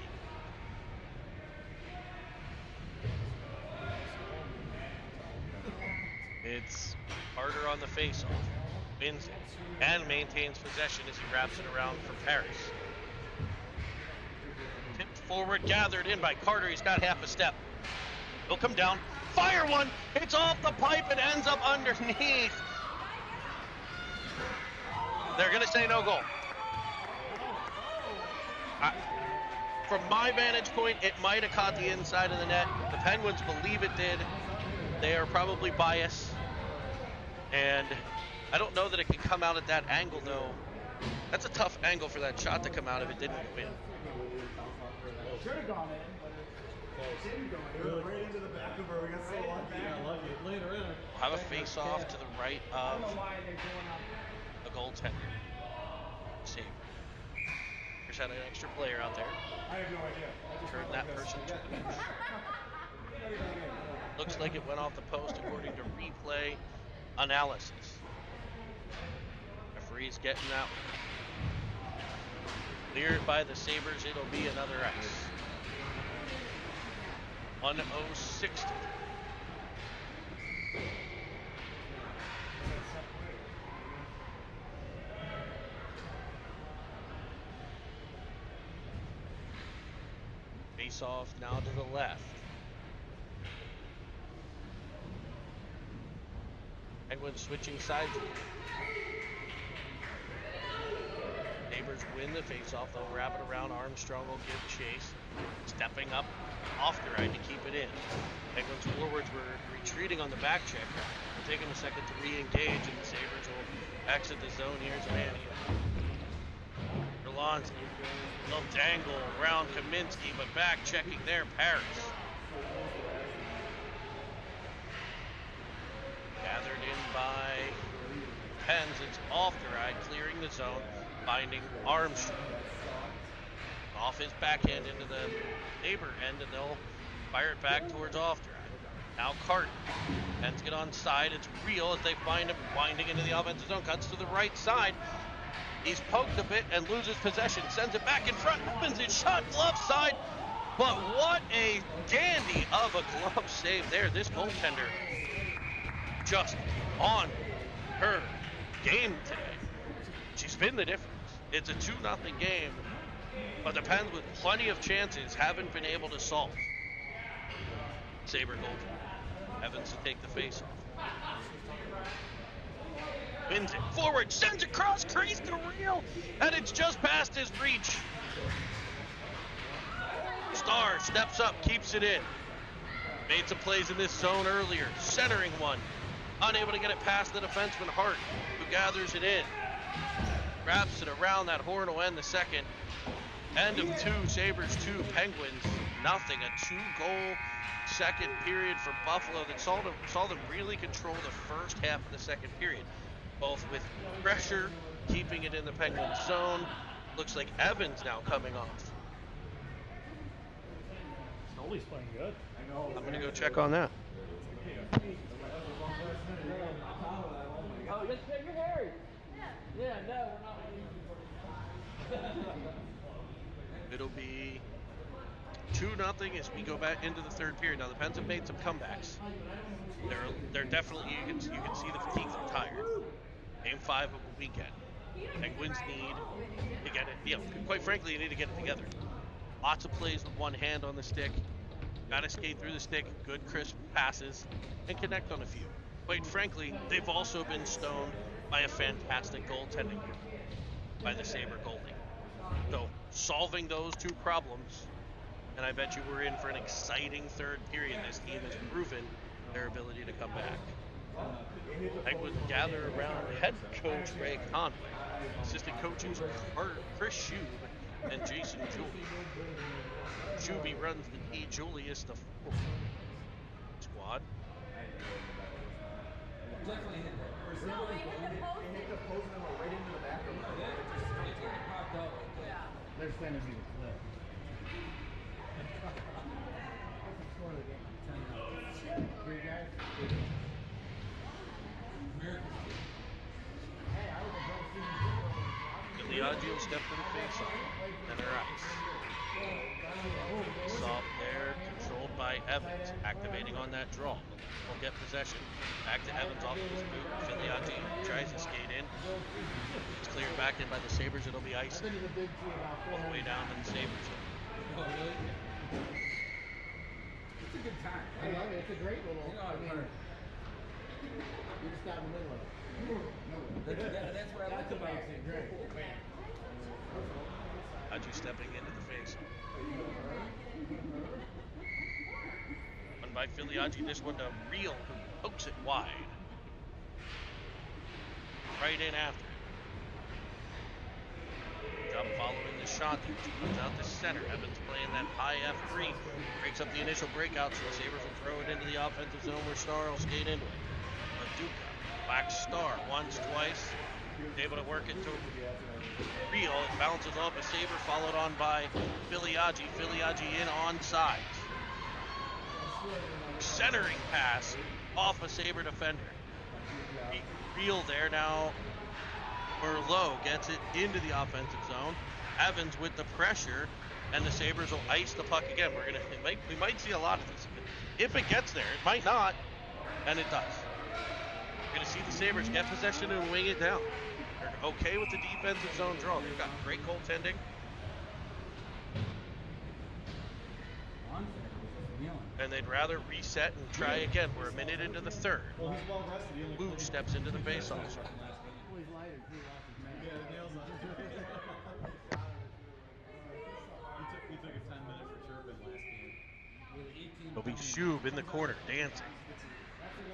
Speaker 1: It's Carter on the faceoff, wins it, and maintains possession as he wraps it around for Paris. Tipped forward, gathered in by Carter. He's got half a step. He'll come down, fire one. It's off the pipe and ends up underneath. They're going to say no goal. From my vantage point, it might have caught the inside of the net. The Penguins believe it did. They are probably biased. And I don't know that it can come out at that angle, though, That's a tough angle for that shot to come out if it didn't go in.
Speaker 2: Should have gone in, but it didn't go in.
Speaker 3: It went right into the back of her. We got so lucky.
Speaker 2: Yeah,
Speaker 3: lucky. Later in.
Speaker 1: We'll have a face-off to the right
Speaker 2: I
Speaker 1: of
Speaker 2: don't know why they're going up.
Speaker 1: the goaltender. Sabres. There's had an extra player out there.
Speaker 3: I have no idea.
Speaker 1: Turn that person to the bench. Looks like it went off the post according to replay analysis. Referee's getting that one. Cleared by the Sabres, it'll be another ice. 1:06. Face off now to the left. Penguins switching sides. Sabres win the face-off. They'll wrap it around. Armstrong will give chase. Stepping up off the right to keep it in. Penguins forwards were retreating on the back check. Taking a second to re-engage, and the Sabres will exit the zone. Here's Manny. Berlonski. Little dangle around Kaminsky, but back checking there, Paris. Gathered in by Pens. It's off the right, clearing the zone, finding Armstrong. Off his backhand into the neighbor end, and they'll fire it back towards off the right. Now Carton. Pens get on side. It's real as they find him winding into the offensive zone. Cuts to the right side. He's poked a bit and loses possession. Sends it back in front. Opens his shot. Glove side. But what a dandy of a glove save there. This goaltender just on her game today. She's been the difference. It's a 2-0 game, but the Pens with plenty of chances haven't been able to solve. Sabre goaltender. Evans to take the face-off. Wins it forward, sends it across, crease to reel, and it's just past his reach. Starr steps up, keeps it in. Made some plays in this zone earlier, centering one. Unable to get it past the defenseman Hart, who gathers it in. Wraps it around that horn will end the second. End of 2, Sabres 2, Penguins nothing. A 2-goal second period for Buffalo that saw them really control the first half of the second period. Both with pressure, keeping it in the Penguins zone. Looks like Evans now coming off.
Speaker 2: Nolly's playing good.
Speaker 1: I'm going to go check on that.
Speaker 4: Oh, just get your hair. Yeah, no, we're not.
Speaker 1: It'll be 2-0 as we go back into the third period. Now the Pens have made some comebacks. They're definitely, you can see the fatigue. They're tired. Game 5 of the weekend. Penguins need to get it. Quite frankly, you need to get it together. Lots of plays with one hand on the stick. Got to skate through the stick. Good crisp passes and connect on a few. Quite frankly, they've also been stoned by a fantastic goaltending by the Sabre goalie. So solving those two problems, and I bet you we're in for an exciting third period. This team has proven their ability to come back. Penguins gather around head coach Ray Conway, assistant coaches Chris Shube and Jason Julie. Shube runs the D. Julius the forward squad.
Speaker 3: Definitely hit that.
Speaker 5: No, it hit the post and went right into the back of it.
Speaker 3: It popped out.
Speaker 5: Yeah.
Speaker 2: They're sending me the clip. Three guys?
Speaker 1: Villaggio stepped to the face-off, and her ice. Soft there, controlled by Evans, activating on that draw. Will get possession. Back to Evans off of his boot. Villaggio tries to skate in. It's cleared back in by the Sabres. It'll be ice all the way down to the Sabres.
Speaker 3: Oh, really? It's a good time.
Speaker 2: I know, it's a great little.
Speaker 3: You know, I've heard.
Speaker 2: You just got in the middle of it.
Speaker 3: That's what I like about it.
Speaker 2: Great.
Speaker 1: Haji stepping into the face. One by Villaggio. This one to Real, who pokes it wide. Right in after it. up following the shot there. Comes out to center. Evans playing that high F3. Breaks up the initial breakout, so the Sabres will throw it into the offensive zone where Star will skate into it. Duca whacks Star once, twice. Able to work it to Real. It bounces off a Sabre, followed on by Filiaggi. Filiaggi in on sides. Centering pass off a Sabre defender. Real there now. Merlot gets it into the offensive zone. Evans with the pressure, and the Sabres will ice the puck again. We might see a lot of this. If it gets there, it might not, and it does. We're going to see the Sabres get possession and wing it down. They're okay with the defensive zone draw. They've got great goaltending. And they'd rather reset and try again. We're a minute into the third.
Speaker 5: Well, he's well rested.
Speaker 1: Blue steps into the faceoff.
Speaker 5: He took a 10-minute for Turbin last game.
Speaker 1: It'll be Shub in the corner, dancing.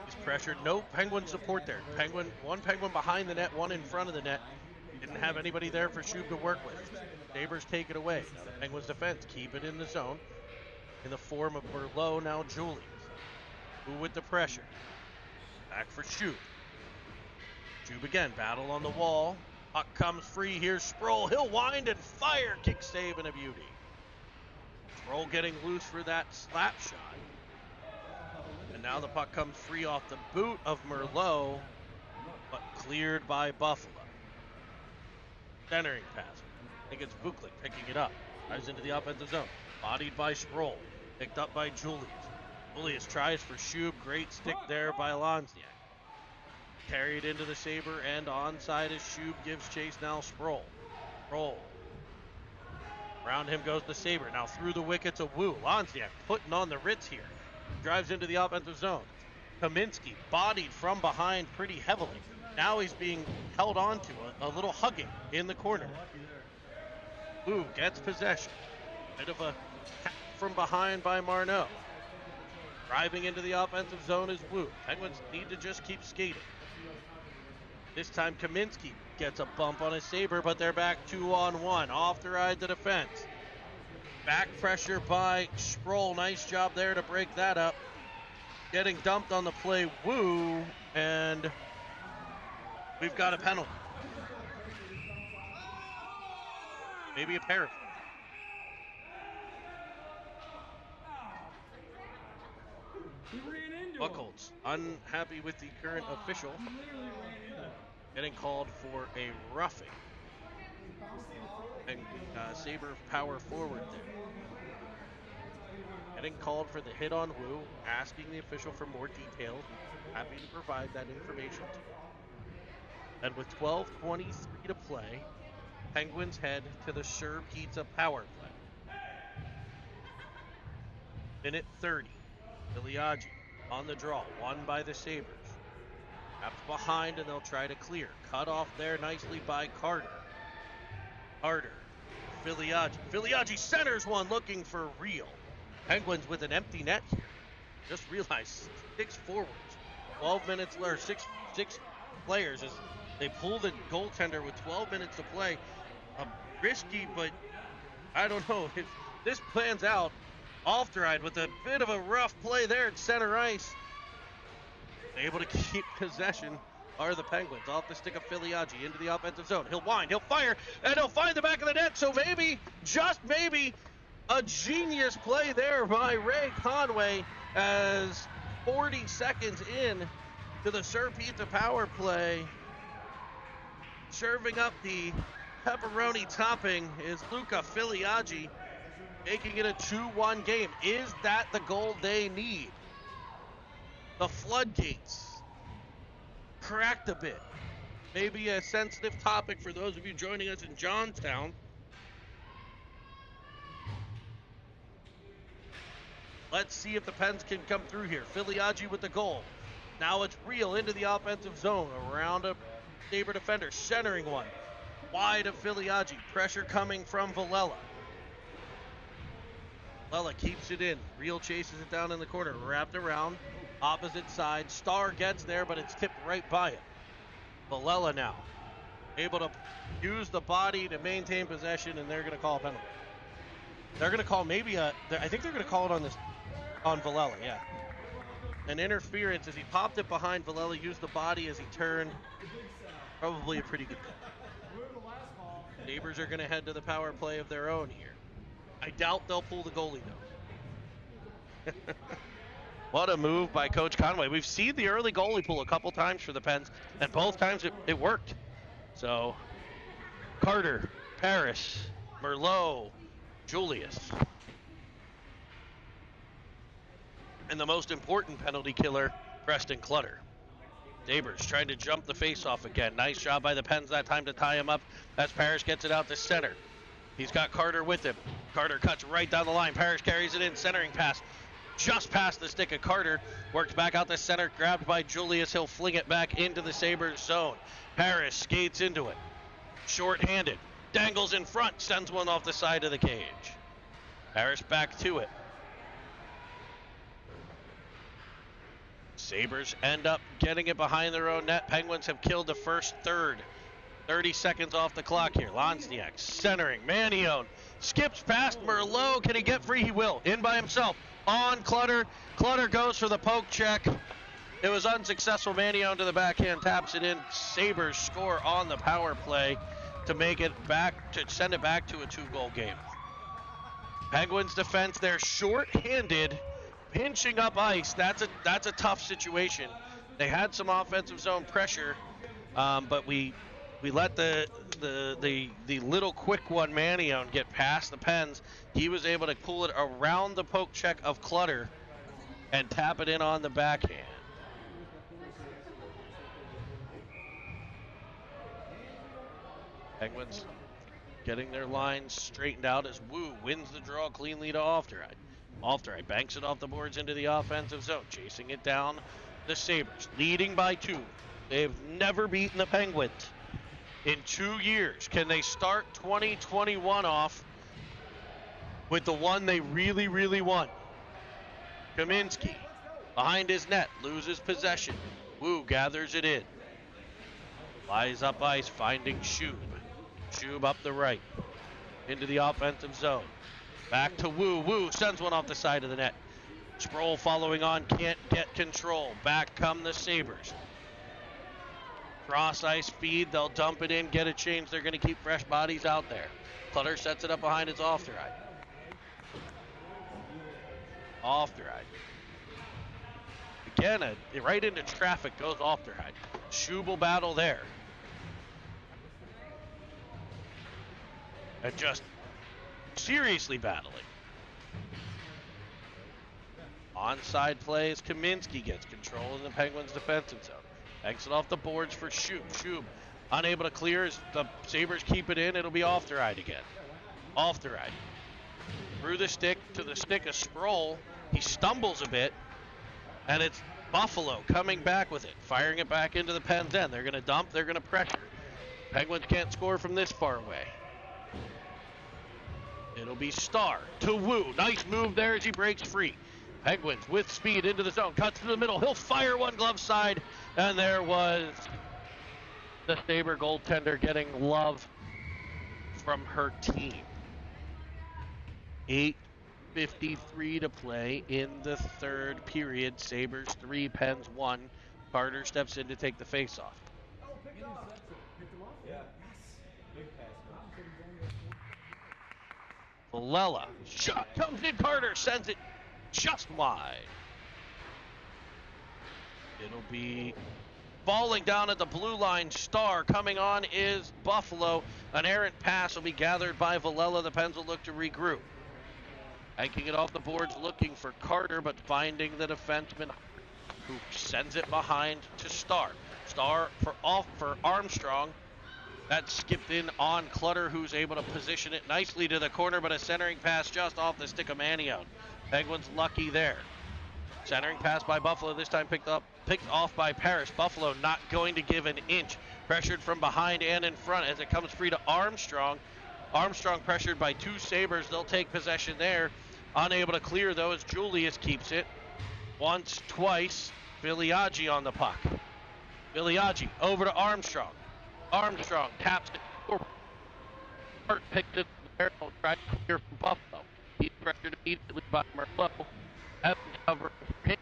Speaker 1: He's pressured. No Penguin support there. One Penguin behind the net, one in front of the net. Didn't have anybody there for Shub to work with. Sabres take it away. Now the Penguins defense keep it in the zone. In the form of Merlot, now Julius. Who with the pressure. Back for Shub. Shub again, battle on the wall. Puck comes free. Here's Sproul. He'll wind and fire. Kick save and a beauty. Sproul getting loose for that slap shot. And now the puck comes free off the boot of Merlot, but cleared by Buffalo. Centering pass. I think it's Vuklik picking it up. Drives into the offensive zone. Bodied by Sproul. Picked up by Julius. Julius tries for Shub. Great stick there by Lonsniak. Carried into the Sabre and onside as Shub gives chase. Now Sproul. Sproul. Around him goes the Sabre. Now through the wickets of Wu. Lonsniak putting on the Ritz here. Drives into the offensive zone. Kaminsky bodied from behind pretty heavily. Now he's being held onto a little hugging in the corner. Wu gets possession. Bit of a tap from behind by Marneau. Driving into the offensive zone is Wu. Penguins need to just keep skating. This time Kaminsky gets a bump on his Sabre, but they're back 2-on-1. Off the ride to defense. Back pressure by Sproul. Nice job there to break that up. Getting dumped on the play, Wu, and we've got a penalty. Maybe a pair of them. Buckholz, unhappy with the current official, getting called for a roughing. And Sabre power forward there. Getting called for the hit on Wu, asking the official for more details. Happy to provide that information to you. And with 12:23 to play, Penguins head to the Sir Pizza power play. Minute 30. Filiaggi on the draw, won by the Sabres. Tapped behind and they'll try to clear. Cut off there nicely by Carter. Carter. Filiaggi. Filiaggi centers one, looking for Real. Penguins with an empty net here. Just realized 6 forwards. 12 minutes left. Six players as they pull the goaltender with 12 minutes to play. Risky, but I don't know if this plans out. Off the ride with a bit of a rough play there at center ice. Able to keep possession are the Penguins. Off the stick of Filiaggi into the offensive zone. He'll wind, he'll fire, and he'll find the back of the net. So maybe, just maybe, a genius play there by Ray Conway as 40 seconds in to the Sir Pizza power play. Serving up the pepperoni topping is Luca Filiaggi, making it a 2-1 game. Is that the goal they need? The floodgates cracked a bit. Maybe a sensitive topic for those of you joining us in Johnstown. Let's see if the Pens can come through here. Filiaggi with the goal. Now it's Real into the offensive zone. Around a Sabre defender. Centering one. Wide of Filiaggi. Pressure coming from Villela. Villela keeps it in. Real chases it down in the corner. Wrapped around. Opposite side. Star gets there, but it's tipped right by it. Villela now. able to use the body to maintain possession, and they're going to call a penalty. They're going to call I think they're going to call it on Villela, yeah. An interference as he popped it behind Villela, used the body as he turned. Probably a pretty good call. Sabres are going to head to the power play of their own here. I doubt they'll pull the goalie, though. What a move by Coach Conway. We've seen the early goalie pull a couple times for the Pens, and both times it worked. So, Carter, Paris, Merlot, Julius. And the most important penalty killer, Preston Clutter. Sabres trying to jump the faceoff again. Nice job by the Pens that time to tie him up as Parrish gets it out to center. He's got Carter with him. Carter cuts right down the line. Parrish carries it in, centering pass. Just past the stick of Carter. Worked back out the center, grabbed by Julius. He'll fling it back into the Sabres zone. Parrish skates into it. Short-handed. Dangles in front, sends one off the side of the cage. Parrish back to it. Sabres end up getting it behind their own net. Penguins have killed the first third. 30 seconds off the clock here. Lonsniak centering. Manion skips past Merlot. Can he get free? He will. In by himself. On Clutter. Clutter goes for the poke check. It was unsuccessful. Manion to the backhand. Taps it in. Sabres score on the power play to make it back, to send it back to a 2-goal game. Penguins defense, they're short-handed. Pinching up ice, that's a tough situation. They had some offensive zone pressure, but we let the little quick one Manion get past the Pens. He was able to pull it around the poke check of Clutter and tap it in on the backhand. Penguins getting their lines straightened out as Wu wins the draw cleanly to Ofteride. Ofteride banks it off the boards into the offensive zone, chasing it down. The Sabres leading by 2. They've never beaten the Penguins in 2 years. Can they start 2021 off with the one they really, really want? Kaminsky behind his net, loses possession. Wu gathers it in. Flies up ice, finding Schub. Schub up the right, into the offensive zone. Back to Wu. Wu sends one off the side of the net. Sproul following on, can't get control. Back come the Sabres. Cross ice feed, they'll dump it in, get a change. They're going to keep fresh bodies out there. Clutter sets it up behind his Ofteride. Ofteride. Again, right into traffic goes Ofteride. Schub will battle there. And just seriously battling. Onside plays, Kaminsky gets control in the Penguins' defensive zone. Banks it off the boards for Schub. Schub unable to clear as the Sabres keep it in. It'll be Ofteride again. Ofteride. Through the stick to the stick of Sproul. He stumbles a bit. And it's Buffalo coming back with it. Firing it back into the Pens' end. They're going to dump. They're going to pressure. Penguins can't score from this far away. It'll be Starr to Wu. Nice move there as he breaks free. Penguins with speed into the zone. Cuts to the middle. He'll fire one glove side. And there was the Sabre goaltender getting love from her team. 8:53 to play in the third period. Sabres 3, Pens 1. Carter steps in to take the faceoff. Villela, shot comes in. Carter sends it just wide. It'll be falling down at the blue line. Starr coming on is Buffalo. An errant pass will be gathered by Villela. The Pens will look to regroup. Hanking it off the boards, looking for Carter, but finding the defenseman who sends it behind to Starr. Starr for Armstrong. That skipped in on Clutter, who's able to position it nicely to the corner, but a centering pass just off the stick of Manion. Penguins lucky there. Centering pass by Buffalo, this time picked off by Parrish. Buffalo not going to give an inch. Pressured from behind and in front as it comes free to Armstrong. Armstrong pressured by 2 Sabres. They'll take possession there. Unable to clear, though, as Julius keeps it. Once, twice. Viliaggi on the puck. Viliaggi over to Armstrong. Armstrong taps it forward. Hart picks it there, tries to clear from Buffalo. He's pressured immediately by Merlot. Evans covering for him.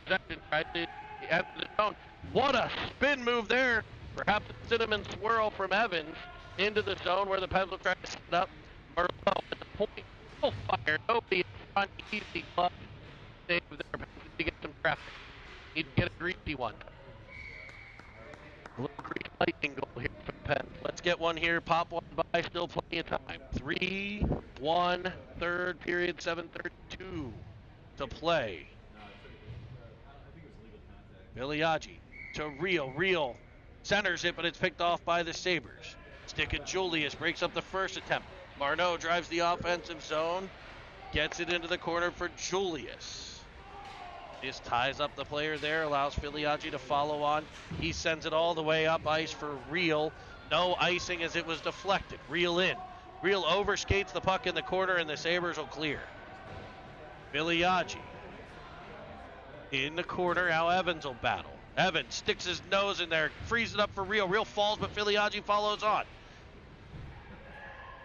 Speaker 1: Possession tries to enter the zone. What a spin move there. Perhaps a cinnamon swirl from Evans into the zone where the Pens will try to set up. Merlot at the point. Full fire. Nobody in front. Easy clutch. Save there. Pens need to get some traffic. Need to get a greasy one. A little grease lightning goal here for the Pens. Let's get one here. Pop one by. Still plenty of time. 3-1, third period, 7:32 to play. Viliaggi to Real. Real centers it, but it's picked off by the Sabres. Stick and Julius breaks up the first attempt. Marneau drives the offensive zone. Gets it into the corner for Julius. Just ties up the player there, allows Viliaggi to follow on. He sends it all the way up ice for Real. No icing as it was deflected. Real in. Real overskates the puck in the corner, and the Sabres will clear. Viliaggi in the corner. Now Evans will battle. Evans sticks his nose in there, frees it up for Real. Real falls, but Viliaggi follows on.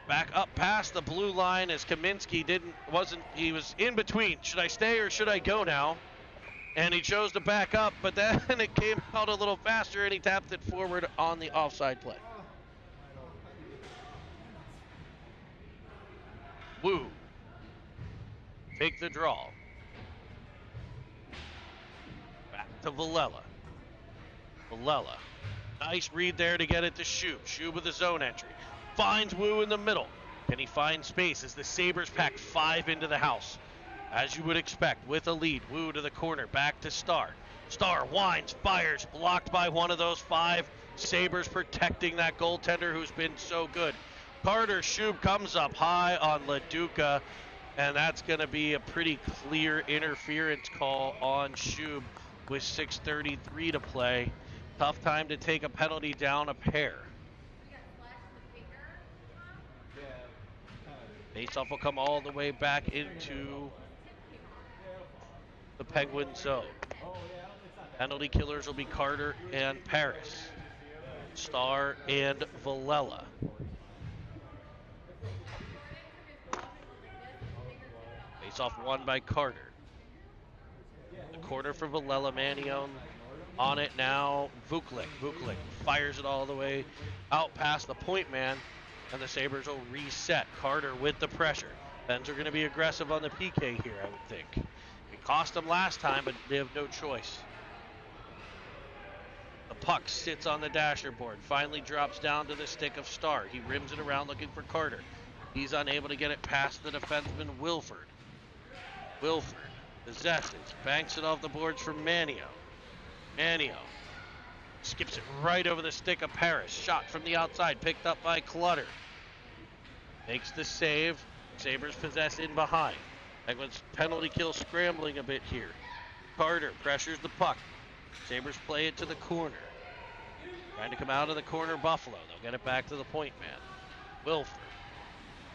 Speaker 1: Back up past the blue line as Kaminsky he was in between. Should I stay or should I go now? And he chose to back up, but then it came out a little faster and he tapped it forward on the offside play. Wu. Take the draw. Back to Villela. Villela. Nice read there to get it to Shub. Shub with his zone entry. Finds Wu in the middle. Can he find space as the Sabres pack 5 into the house? As you would expect, with a lead. Wu to the corner, back to Star. Star winds, fires, blocked by one of those 5. Sabres protecting that goaltender who's been so good. Carter Shub comes up high on LaDuca, and that's going to be a pretty clear interference call on Shub with 6:33 to play. Tough time to take a penalty down a pair. Faceoff will come all the way back into the Penguin zone. Penalty killers will be Carter and Paris. Star and Villela. Faceoff won by Carter. The corner for Villela. Manion on it now. Vuklik. Vuklik fires it all the way out past the point man. And the Sabres will reset. Carter with the pressure. Pens are going to be aggressive on the PK here, I would think. It cost them last time, but they have no choice. The puck sits on the dasher board. Finally drops down to the stick of Star. He rims it around looking for Carter. He's unable to get it past the defenseman Wilford. Wilford possesses. Banks it off the boards for Manio. Manio skips it right over the stick of Paris. Shot from the outside, picked up by Clutter. Makes the save. Sabres possess in behind. Penguins penalty kill scrambling a bit here. Carter pressures the puck. Sabres play it to the corner. Trying to come out of the corner, Buffalo. They'll get it back to the point man. Wilford.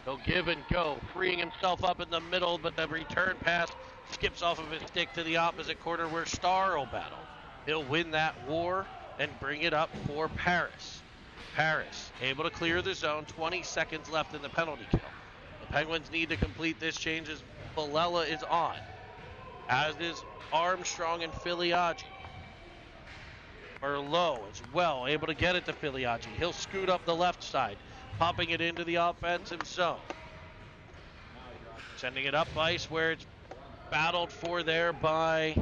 Speaker 1: He'll give and go, freeing himself up in the middle, but the return pass skips off of his stick to the opposite corner where Star will battle. He'll win that war and bring it up for Paris. Paris able to clear the zone. 20 seconds left in the penalty kill. The Penguins need to complete this change as Villela is on, as is Armstrong and Viliaggi. Merlot as well, able to get it to Viliaggi. He'll scoot up the left side, popping it into the offensive zone. Sending it up ice where it's battled for there by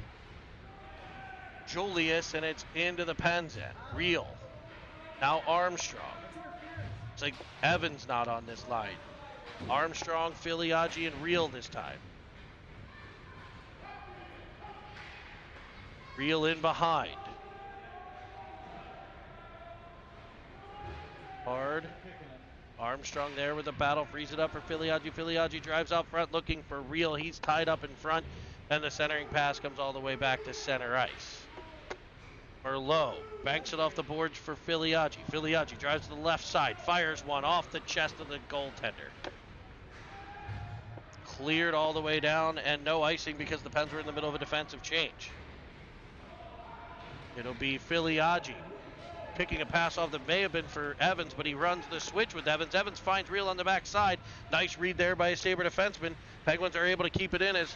Speaker 1: Julius, and it's into the Pens end. Real. Now Armstrong. It's like Evans not on this line. Armstrong, Viliaggi, and Real this time. Real in behind. Hard. Armstrong there with a battle, frees it up for Viliaggi. Viliaggi drives out front looking for Real. He's tied up in front, and the centering pass comes all the way back to center ice. Merlot banks it off the boards for Viliaggi. Viliaggi drives to the left side, fires one off the chest of the goaltender. Cleared all the way down, and no icing because the Pens were in the middle of a defensive change. It'll be Viliaggi picking a pass off that may have been for Evans, but he runs the switch with Evans. Evans finds Real on the backside. Nice read there by a Sabre defenseman. Penguins are able to keep it in as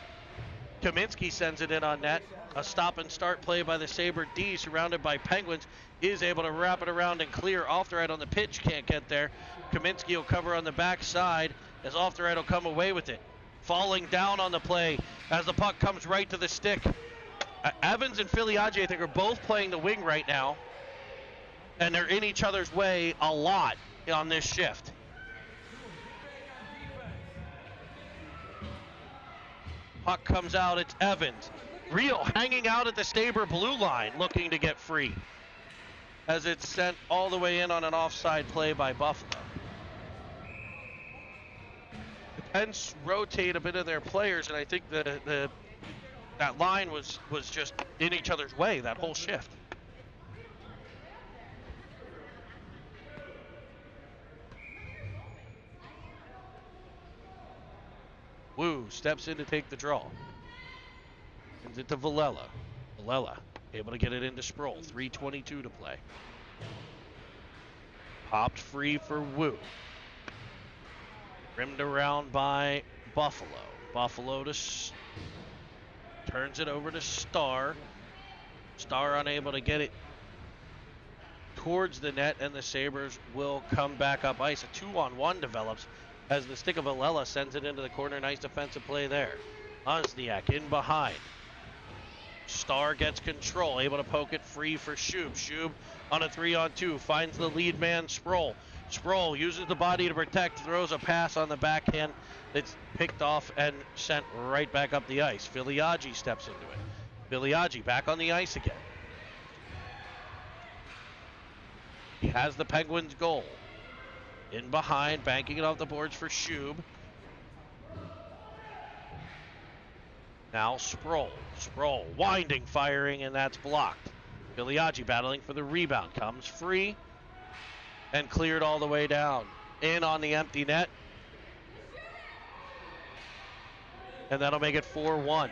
Speaker 1: Kaminsky sends it in on net. A stop and start play by the Sabre D, surrounded by Penguins, is able to wrap it around and clear. Off the right on the pitch, can't get there. Kaminsky will cover on the backside as off the right will come away with it. Falling down on the play as the puck comes right to the stick. Evans and Filiaggi, I think, are both playing the wing right now, and they're in each other's way a lot on this shift. Puck comes out, it's Evans. Real hanging out at the Sabre blue line, looking to get free, as it's sent all the way in on an offside play by Buffalo. The Pens rotate a bit of their players, and I think that line was just in each other's way that whole shift. Wu steps in to take the draw. Sends it to Villela. Villela able to get it into Sproul. 3:22 to play. Popped free for Wu. Rimmed around by Buffalo. Buffalo turns it over to Starr. Starr unable to get it towards the net, and the Sabres will come back up ice. A 2-on-1 develops as the stick of Villela sends it into the corner. Nice defensive play there. Wozniak in behind. Starr gets control, able to poke it free for Shub. Shub on a 3-on-2, finds the lead man, Sproul. Sproul uses the body to protect, throws a pass on the backhand that's picked off and sent right back up the ice. Filiaggi steps into it. Filiaggi back on the ice again. He has the Penguins' goal. In behind, banking it off the boards for Shub. Now Sproul. Sproul winding, firing, and that's blocked. Filiaggi battling for the rebound. Comes free and cleared all the way down. In on the empty net. And that'll make it 4-1.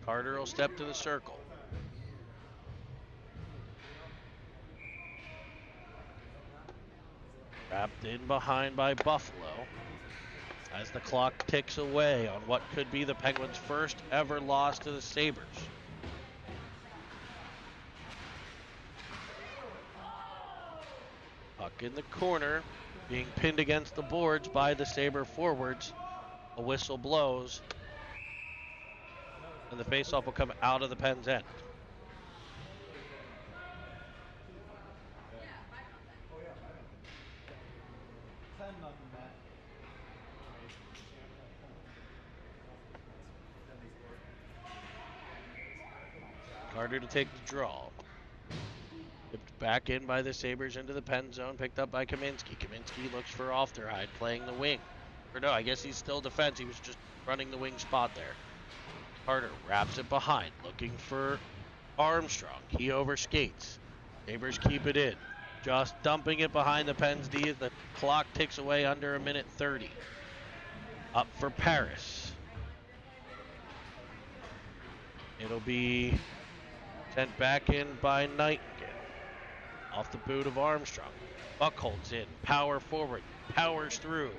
Speaker 1: Carter will step to the circle. Wrapped in behind by Buffalo as the clock ticks away on what could be the Penguins' first ever loss to the Sabres. Puck in the corner, being pinned against the boards by the Sabre forwards. A whistle blows, and the faceoff will come out of the Pens' end. Carter to take the draw. Tipped back in by the Sabres into the pen zone, picked up by Kaminsky. Kaminsky looks for Ofterhide, playing the wing. Or no, I guess he's still defense. He was just running the wing spot there. Carter wraps it behind, looking for Armstrong. He overskates. Sabres keep it in. Just dumping it behind the Pens D as the clock ticks away under 1:30. Up for Paris. It'll be sent back in by Nightingale. Off the boot of Armstrong. Buck holds in. Power forward. Powers through.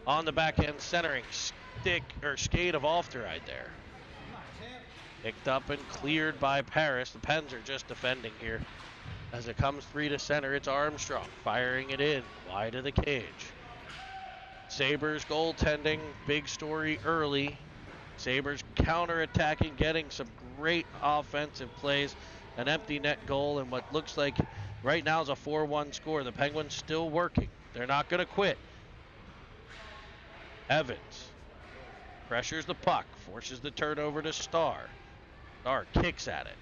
Speaker 1: On the backhand centering. Skate of Ofterhide there. Picked up and cleared by Paris. The Pens are just defending here. As it comes free to center, it's Armstrong firing it in. Wide of the cage. Sabres goaltending. Big story early. Sabres counterattacking, getting some great offensive plays. An empty net goal and what looks like right now is a 4-1 score. The Penguins still working. They're not going to quit. Evans pressures the puck, forces the turnover to Starr. Starr kicks at it.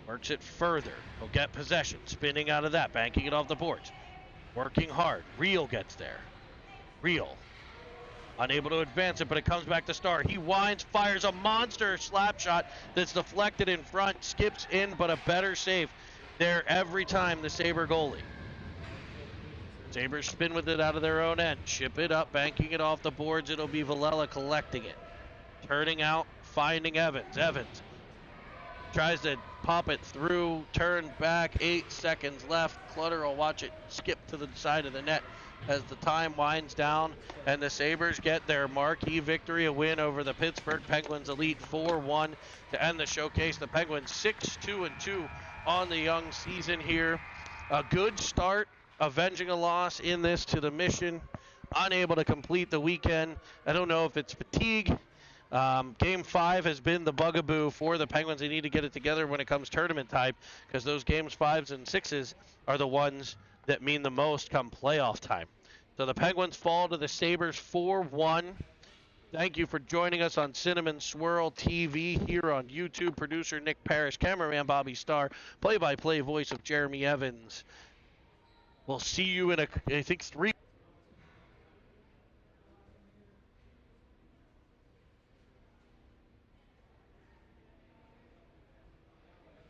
Speaker 1: Works it further. He'll get possession. Spinning out of that, banking it off the boards. Working hard. Real gets there. Real Unable to advance it, but it comes back to Star. He winds, fires a monster slap shot that's deflected in front, skips in, but a better save there every time, the Sabre goalie. Sabres spin with it out of their own end. Ship it up, banking it off the boards. It'll be Villela collecting it. Turning out, finding Evans. Evans tries to pop it through, turn back, 8 seconds left. Clutter will watch it skip to the side of the net as the time winds down, and the Sabres get their marquee victory, a win over the Pittsburgh Penguins Elite 4-1 to end the showcase. The Penguins 6-2-2 on the young season here. A good start, avenging a loss in this to the Mission. Unable to complete the weekend. I don't know if it's fatigue. Game 5 has been the bugaboo for the Penguins. They need to get it together when it comes tournament time, because those games 5s and 6s are the ones that mean the most come playoff time. So the Penguins fall to the Sabres 4-1. Thank you for joining us on Cinnamon Swirl TV here on YouTube. Producer Nick Parrish, cameraman Bobby Starr, play-by-play voice of Jeremy Evans. We'll see you in I think 3